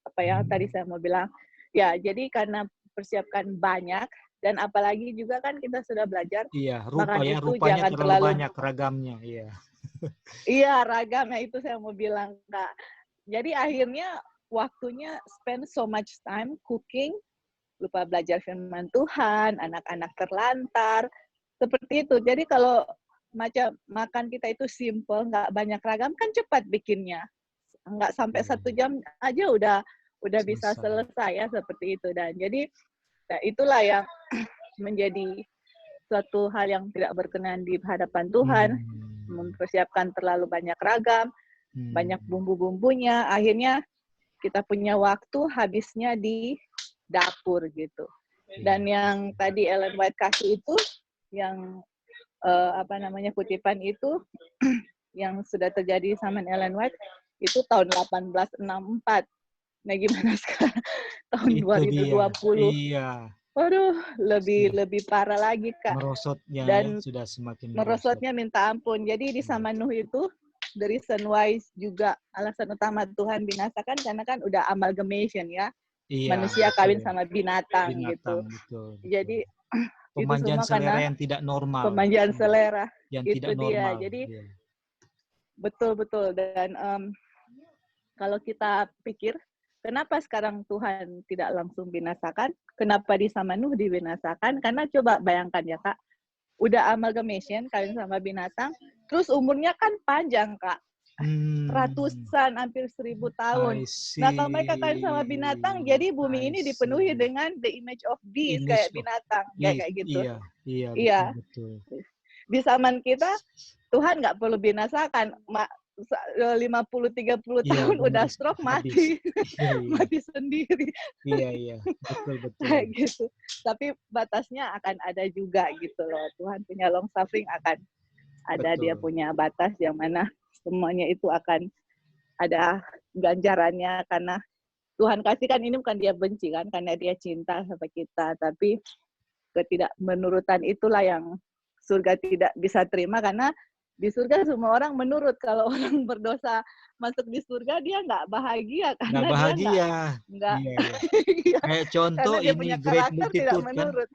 apa yang tadi saya mau bilang, ya jadi karena persiapkan banyak, dan apalagi juga kan kita sudah belajar Iya, makan itu rupanya jangan terlalu banyak ragamnya. Iya. Iya, ragamnya itu saya mau bilang, Kak. Jadi akhirnya waktunya spend so much time cooking, lupa belajar firman Tuhan, anak-anak terlantar, seperti itu. Jadi kalau macam makan kita itu simple, nggak banyak ragam, kan cepat bikinnya. Nggak sampai 1 jam aja udah bisa selesai ya, seperti itu. Dan jadi ya itulah yang menjadi suatu hal yang tidak berkenan di hadapan Tuhan, mempersiapkan terlalu banyak ragam, banyak bumbu-bumbunya, akhirnya kita punya waktu habisnya di dapur gitu. Dan yang tadi Ellen White kasih itu, yang kutipan itu, yang sudah terjadi sama Ellen White, itu tahun 1864. Nah gimana sekarang? Tahun Itu 2020. Iya. Waduh, lebih parah lagi, Kak. Merosotnya Dan ya, sudah semakin merosotnya minta ampun. Jadi di zaman Nuh itu, the reason why juga alasan utama Tuhan binasakan karena kan udah amalgamation ya. Iya, Manusia kawin sama binatang gitu. Betul. Jadi itu Pemanjaan semua selera karena yang tidak normal. pemanjaan selera. Yang itu tidak dia. normal. Jadi Iya. betul. Dan kalau kita pikir, kenapa sekarang Tuhan tidak langsung binasakan? Kenapa di zaman Nuh dibinasakan? Karena coba bayangkan ya, Kak. Udah amalgamation, kawin sama binatang, terus umurnya kan panjang, Kak. Ratusan, hampir 1000 tahun. Nah, kalau mereka kawin sama binatang, jadi bumi ini dipenuhi dengan the image of beast, kayak binatang, kayak gitu. Iya, betul. Di zaman kita, Tuhan nggak perlu binasakan. 50-30 tahun udah stroke, mati. Mati sendiri. Iya, betul. Kayak gitu. Tapi batasnya akan ada juga gitu loh. Tuhan punya long suffering, akan ada, dia punya batas yang mana semuanya itu akan ada ganjarannya, karena Tuhan kasih kan ini bukan dia benci kan, karena dia cinta sama kita. Tapi ketidakmenurutan itulah yang surga tidak bisa terima, karena di surga semua orang menurut. Kalau orang berdosa masuk di surga, dia nggak bahagia karena nggak bahagia. Nggak. Iya. Kayak contoh karena dia ini punya Great karakter Multitude tidak kan? menurut.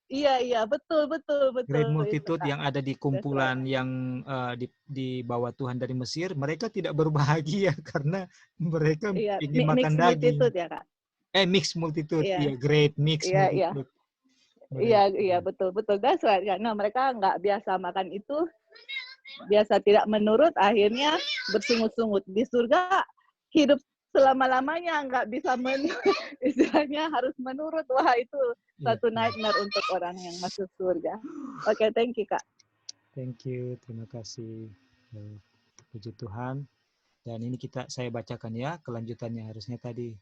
Iya, betul. Great Multitude yang ada di kumpulan yang di bawah Tuhan dari Mesir, mereka tidak berbahagia karena mereka ingin makan daging. Multitude ya, Kak? Mixed Multitude, iya. Great Mixed Multitude. Iya, betul. That's right. Nah, mereka nggak biasa makan itu, biasa tidak menurut, akhirnya bersungut-sungut. Di surga hidup selama-lamanya nggak bisa istilahnya harus menurut. Wah, itu satu nightmare untuk orang yang masuk surga. Oke, thank you, Kak. Thank you, terima kasih. Puji Tuhan. Dan ini saya bacakan ya kelanjutannya. Harusnya tadi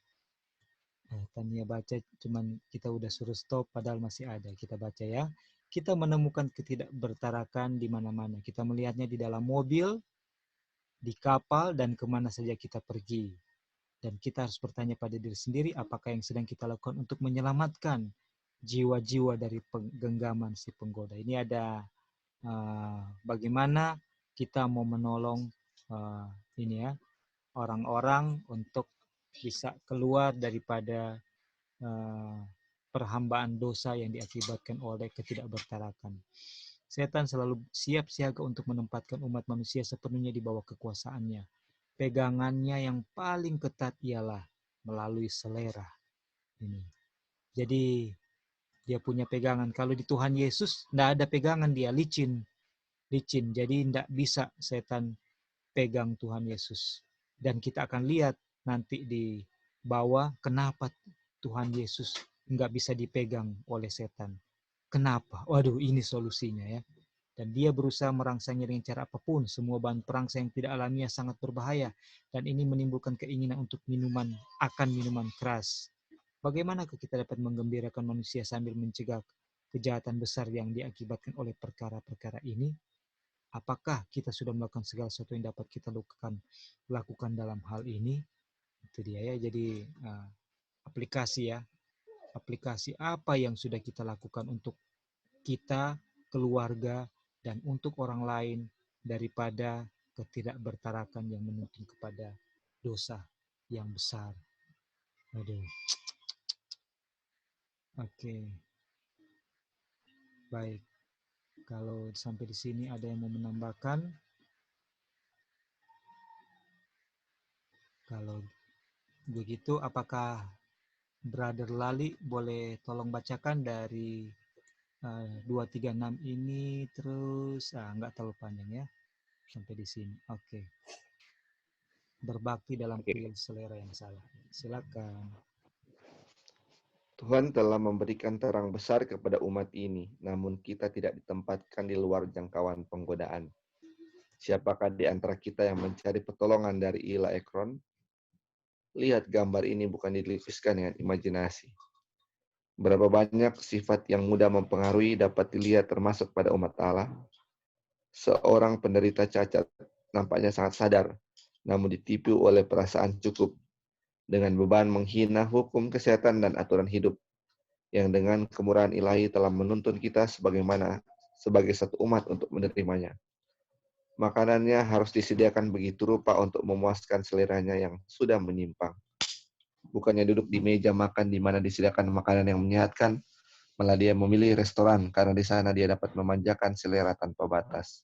Tania baca, cuman kita udah suruh stop, padahal masih ada. Kita baca ya. Kita menemukan ketidakbertarakan di mana-mana. Kita melihatnya di dalam mobil, di kapal, dan kemana saja kita pergi. Dan kita harus bertanya pada diri sendiri, apakah yang sedang kita lakukan untuk menyelamatkan jiwa-jiwa dari genggaman si penggoda. Ini ada bagaimana kita mau menolong orang-orang untuk bisa keluar daripada perhambaan dosa yang diakibatkan oleh ketidakbertarakan. Setan selalu siap siaga untuk menempatkan umat manusia sepenuhnya di bawah kekuasaannya. Pegangannya yang paling ketat ialah melalui selera. Ini. Jadi dia punya pegangan. Kalau di Tuhan Yesus tidak ada pegangan, dia licin. Jadi tidak bisa setan pegang Tuhan Yesus. Dan kita akan lihat nanti di bawah kenapa Tuhan Yesus nggak bisa dipegang oleh setan. Kenapa? Waduh, ini solusinya ya. Dan dia berusaha merangsangnya dengan cara apapun. Semua bahan perangsang yang tidak alamiah sangat berbahaya. Dan ini menimbulkan keinginan untuk minuman keras. Bagaimanakah kita dapat menggembirakan manusia sambil mencegah kejahatan besar yang diakibatkan oleh perkara-perkara ini? Apakah kita sudah melakukan segala sesuatu yang dapat kita lakukan dalam hal ini? Itu dia ya. Jadi aplikasi ya. Aplikasi apa yang sudah kita lakukan untuk kita, keluarga, dan untuk orang lain daripada ketidakbertarakan yang menuntun kepada dosa yang besar. Aduh. Oke. Baik. Kalau sampai di sini ada yang mau menambahkan? Kalau begitu, apakah Brother Lali boleh tolong bacakan dari 236 ini terus, nggak terlalu panjang ya, sampai di sini. Oke. Berbakti dalam kuil selera yang salah. Silakan. Tuhan telah memberikan terang besar kepada umat ini, namun kita tidak ditempatkan di luar jangkauan penggodaan. Siapakah di antara kita yang mencari pertolongan dari Ilah Ekron? Lihat gambar ini bukan dilukiskan dengan imajinasi. Berapa banyak sifat yang mudah mempengaruhi dapat dilihat termasuk pada umat Allah. Seorang penderita cacat nampaknya sangat sadar, namun ditipu oleh perasaan cukup, dengan beban menghina hukum kesehatan dan aturan hidup, yang dengan kemurahan ilahi telah menuntun kita sebagai satu umat untuk menerimanya. Makanannya harus disediakan begitu rupa untuk memuaskan seleranya yang sudah menyimpang. Bukannya duduk di meja makan di mana disediakan makanan yang menyehatkan, malah dia memilih restoran karena di sana dia dapat memanjakan selera tanpa batas.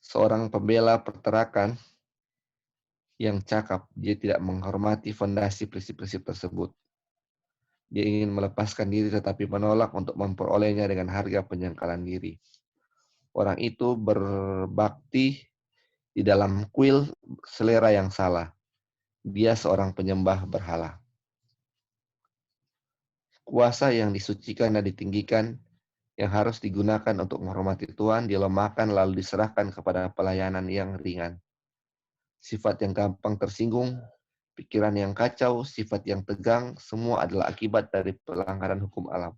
Seorang pembela perterakan yang cakap, dia tidak menghormati fondasi prinsip-prinsip tersebut. Dia ingin melepaskan diri tetapi menolak untuk memperolehnya dengan harga penyangkalan diri. Orang itu berbakti di dalam kuil selera yang salah. Dia seorang penyembah berhala. Kuasa yang disucikan dan ditinggikan, yang harus digunakan untuk menghormati Tuhan, dilemahkan lalu diserahkan kepada pelayanan yang ringan. Sifat yang gampang tersinggung, pikiran yang kacau, sifat yang tegang, semua adalah akibat dari pelanggaran hukum alam.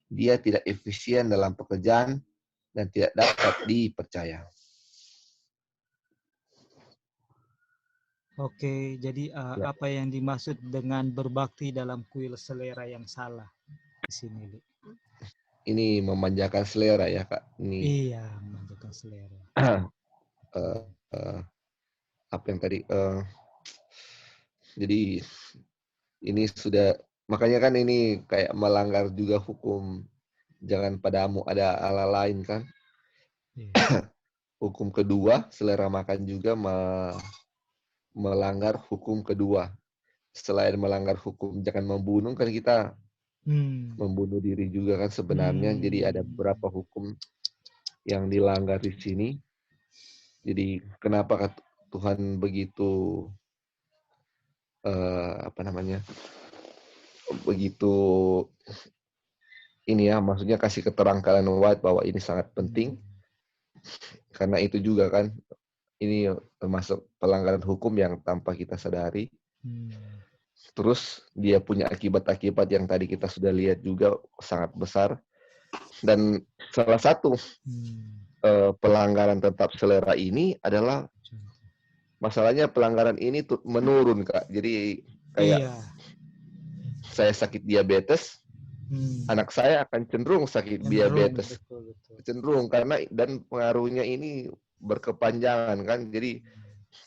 Dia tidak efisien dalam pekerjaan dan tidak dapat dipercaya. Oke, jadi apa yang dimaksud dengan berbakti dalam kuil selera yang salah di sini, Li? Ini memanjakan selera ya, Kak. Ini. Iya, memanjakan selera. Apa yang tadi? Jadi ini sudah, makanya kan ini kayak melanggar juga hukum jangan padamu ada Allah lain kan. Hukum kedua, selera makan juga melanggar hukum kedua. Selain melanggar hukum jangan membunuh, kan kita membunuh diri juga kan sebenarnya. Jadi ada beberapa hukum yang dilanggar di sini. Jadi kenapa Tuhan begitu begitu ini ya, maksudnya kasih keterangan kalian White bahwa ini sangat penting, karena itu juga kan ini termasuk pelanggaran hukum yang tanpa kita sadari. Terus dia punya akibat-akibat yang tadi kita sudah lihat juga sangat besar, dan salah satu pelanggaran tetap selera ini adalah masalahnya pelanggaran ini menurun, Kak. Jadi kayak saya sakit diabetes, anak saya akan cenderung sakit diabetes. Betul. Cenderung karena dan pengaruhnya ini berkepanjangan kan. Jadi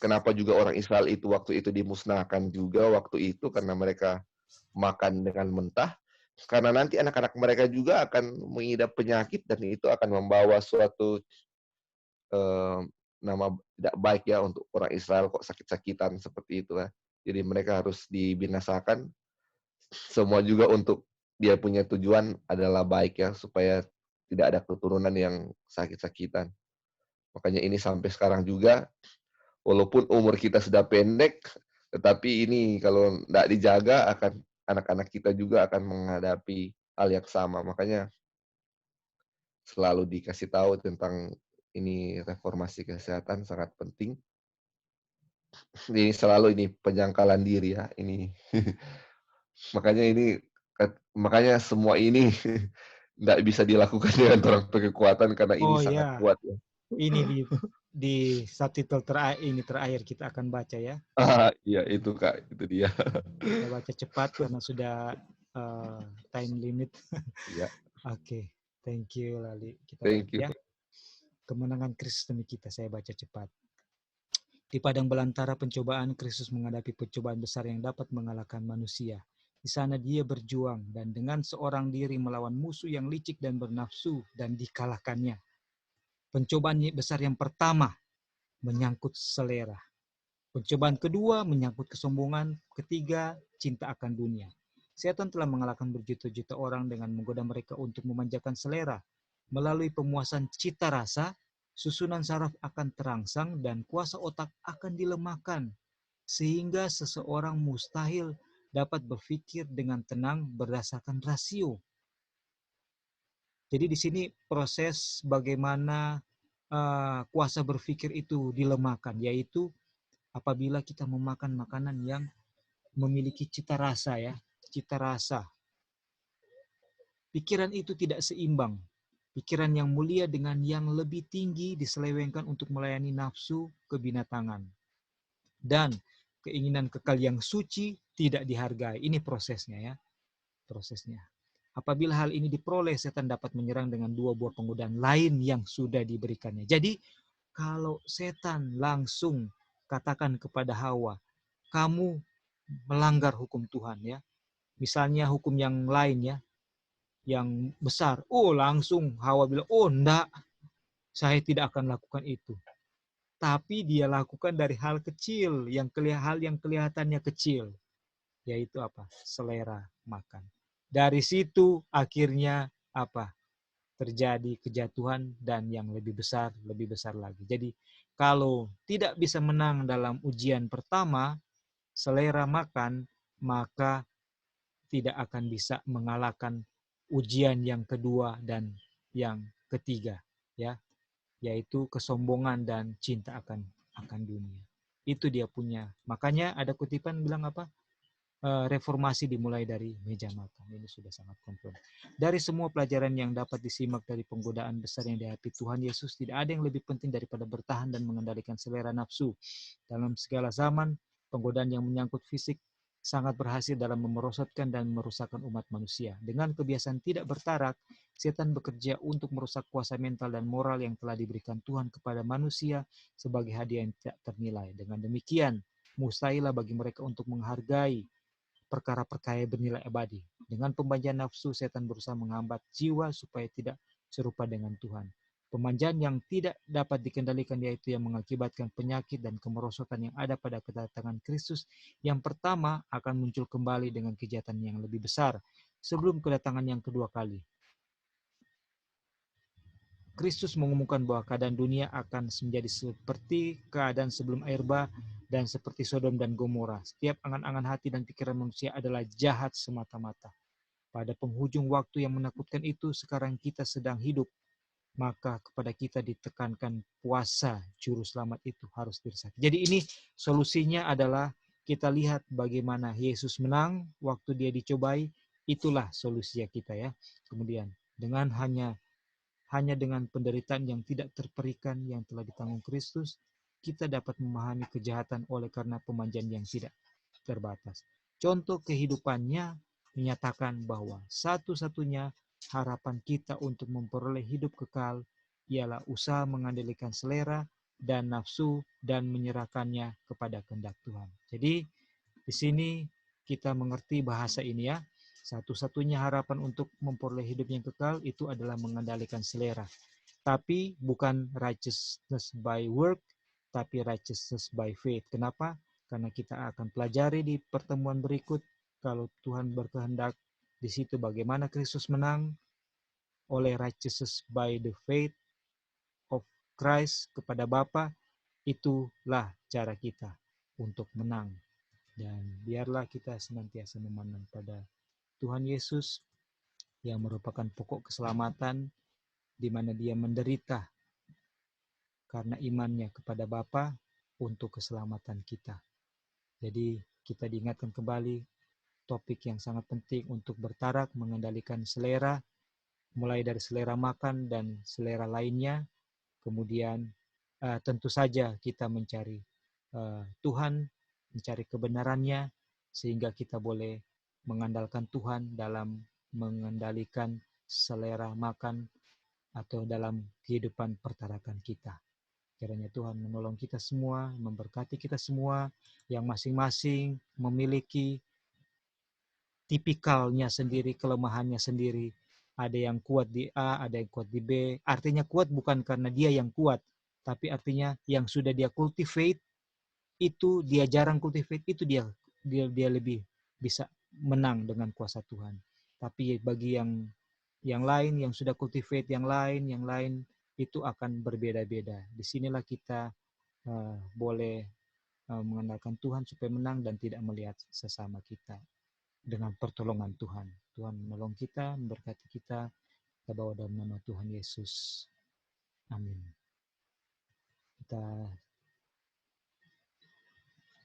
kenapa juga orang Israel itu waktu itu dimusnahkan juga waktu itu, karena mereka makan dengan mentah. Karena nanti anak-anak mereka juga akan mengidap penyakit dan itu akan membawa suatu nama tidak baik ya untuk orang Israel kok sakit-sakitan seperti itu ya. Jadi mereka harus dibinasakan. Semua juga untuk dia punya tujuan adalah baik ya, supaya tidak ada keturunan yang sakit-sakitan. Makanya ini sampai sekarang juga, walaupun umur kita sudah pendek, tetapi ini kalau tidak dijaga akan anak-anak kita juga akan menghadapi hal yang sama. Makanya selalu dikasih tahu tentang ini reformasi kesehatan sangat penting. Ini selalu ini penyangkalan diri ya ini. makanya semua ini tidak bisa dilakukan dengan orang kekuatan karena ini sangat kuat ya. Ini di subtitle terakhir kita akan baca ya. Iya itu Kak, itu dia. Kita baca cepat karena sudah time limit. Ya, Oke, thank you Lali. Kita thank lanjut you. ya. Kemenangan Kristus demi kita, saya baca cepat. Di padang belantara pencobaan, Kristus menghadapi pencobaan besar yang dapat mengalahkan manusia. Di sana dia berjuang dan dengan seorang diri melawan musuh yang licik dan bernafsu dan dikalahkannya. Pencobaan besar yang pertama menyangkut selera. Pencobaan kedua menyangkut kesombongan, ketiga cinta akan dunia. Setan telah mengalahkan berjuta-juta orang dengan menggoda mereka untuk memanjakan selera. Melalui pemuasan cita rasa, susunan saraf akan terangsang dan kuasa otak akan dilemahkan, sehingga seseorang mustahil dapat berpikir dengan tenang berdasarkan rasio. Jadi di sini proses bagaimana kuasa berpikir itu dilemahkan, yaitu apabila kita memakan makanan yang memiliki cita rasa ya, cita rasa. Pikiran itu tidak seimbang. Pikiran yang mulia dengan yang lebih tinggi diselewengkan untuk melayani nafsu kebinatangan. Dan keinginan kekal yang suci tidak dihargai. Ini prosesnya ya. Prosesnya. Apabila hal ini diperoleh, setan dapat menyerang dengan dua buah penggodaan lain yang sudah diberikannya. Jadi kalau setan langsung katakan kepada Hawa, kamu melanggar hukum Tuhan ya. Misalnya hukum yang lain ya, yang besar. Oh, langsung Hawa bilang, oh enggak, saya tidak akan lakukan itu. Tapi dia lakukan dari hal kecil, hal yang kelihatannya kecil. Yaitu apa? Selera makan. Dari situ akhirnya apa? Terjadi kejatuhan dan yang lebih besar lagi. Jadi kalau tidak bisa menang dalam ujian pertama, selera makan, maka tidak akan bisa mengalahkan ujian yang kedua dan yang ketiga, ya, yaitu kesombongan dan cinta akan dunia. Itu dia punya. Makanya ada kutipan bilang apa? Reformasi dimulai dari meja makan. Ini sudah sangat confirm. Dari semua pelajaran yang dapat disimak dari penggodaan besar yang dihadapi Tuhan Yesus, tidak ada yang lebih penting daripada bertahan dan mengendalikan selera nafsu. Dalam segala zaman, penggodaan yang menyangkut fisik sangat berhasil dalam memerosotkan dan merusakkan umat manusia. Dengan kebiasaan tidak bertarak, setan bekerja untuk merusak kuasa mental dan moral yang telah diberikan Tuhan kepada manusia sebagai hadiah yang tidak ternilai. Dengan demikian, mustahilah bagi mereka untuk menghargai perkara-perkara bernilai abadi. Dengan pembanjaan nafsu, setan berusaha menghambat jiwa supaya tidak serupa dengan Tuhan. Pemanjaan yang tidak dapat dikendalikan yaitu yang mengakibatkan penyakit dan kemerosotan yang ada pada kedatangan Kristus. Yang pertama akan muncul kembali dengan kejahatan yang lebih besar sebelum kedatangan yang kedua kali. Kristus mengumumkan bahwa keadaan dunia akan menjadi seperti keadaan sebelum air bah dan seperti Sodom dan Gomora. Setiap angan-angan hati dan pikiran manusia adalah jahat semata-mata. Pada penghujung waktu yang menakutkan itu, sekarang kita sedang hidup. Maka kepada kita ditekankan puasa juru selamat itu harus diresapi. Jadi ini solusinya adalah kita lihat bagaimana Yesus menang waktu dia dicobai. Itulah solusi kita ya. Kemudian dengan hanya dengan penderitaan yang tidak terperikan yang telah ditanggung Kristus, kita dapat memahami kejahatan oleh karena pemanjaan yang tidak terbatas. Contoh kehidupannya menyatakan bahwa satu-satunya harapan kita untuk memperoleh hidup kekal ialah usaha mengandalkan selera dan nafsu dan menyerahkannya kepada kehendak Tuhan. Jadi di sini kita mengerti bahasa ini ya. Satu-satunya harapan untuk memperoleh hidup yang kekal itu adalah mengendalikan selera. Tapi bukan righteousness by work, tapi righteousness by faith. Kenapa? Karena kita akan pelajari di pertemuan berikut, kalau Tuhan berkehendak, di situ bagaimana Kristus menang oleh righteousness by the faith of Christ kepada Bapa. Itulah cara kita untuk menang. Dan biarlah kita senantiasa memandang pada Tuhan Yesus yang merupakan pokok keselamatan, di mana dia menderita karena imannya kepada Bapa untuk keselamatan kita. Jadi kita diingatkan kembali topik yang sangat penting untuk bertarak mengendalikan selera, mulai dari selera makan dan selera lainnya. Kemudian tentu saja kita mencari Tuhan, mencari kebenarannya, sehingga kita boleh mengandalkan Tuhan dalam mengendalikan selera makan atau dalam kehidupan pertarakan kita. Kiranya Tuhan menolong kita semua, memberkati kita semua yang masing-masing memiliki tipikalnya sendiri, kelemahannya sendiri. Ada yang kuat di A, ada yang kuat di B. Artinya kuat bukan karena dia yang kuat, tapi artinya yang sudah dia cultivate, itu dia jarang cultivate, itu dia lebih bisa menang dengan kuasa Tuhan. Tapi bagi yang lain, yang sudah cultivate yang lain, itu akan berbeda-beda. Disinilah kita boleh mengandalkan Tuhan supaya menang dan tidak melihat sesama kita dengan pertolongan Tuhan. Tuhan menolong kita, memberkati kita, kita bawa dalam nama Tuhan Yesus. Amin. Kita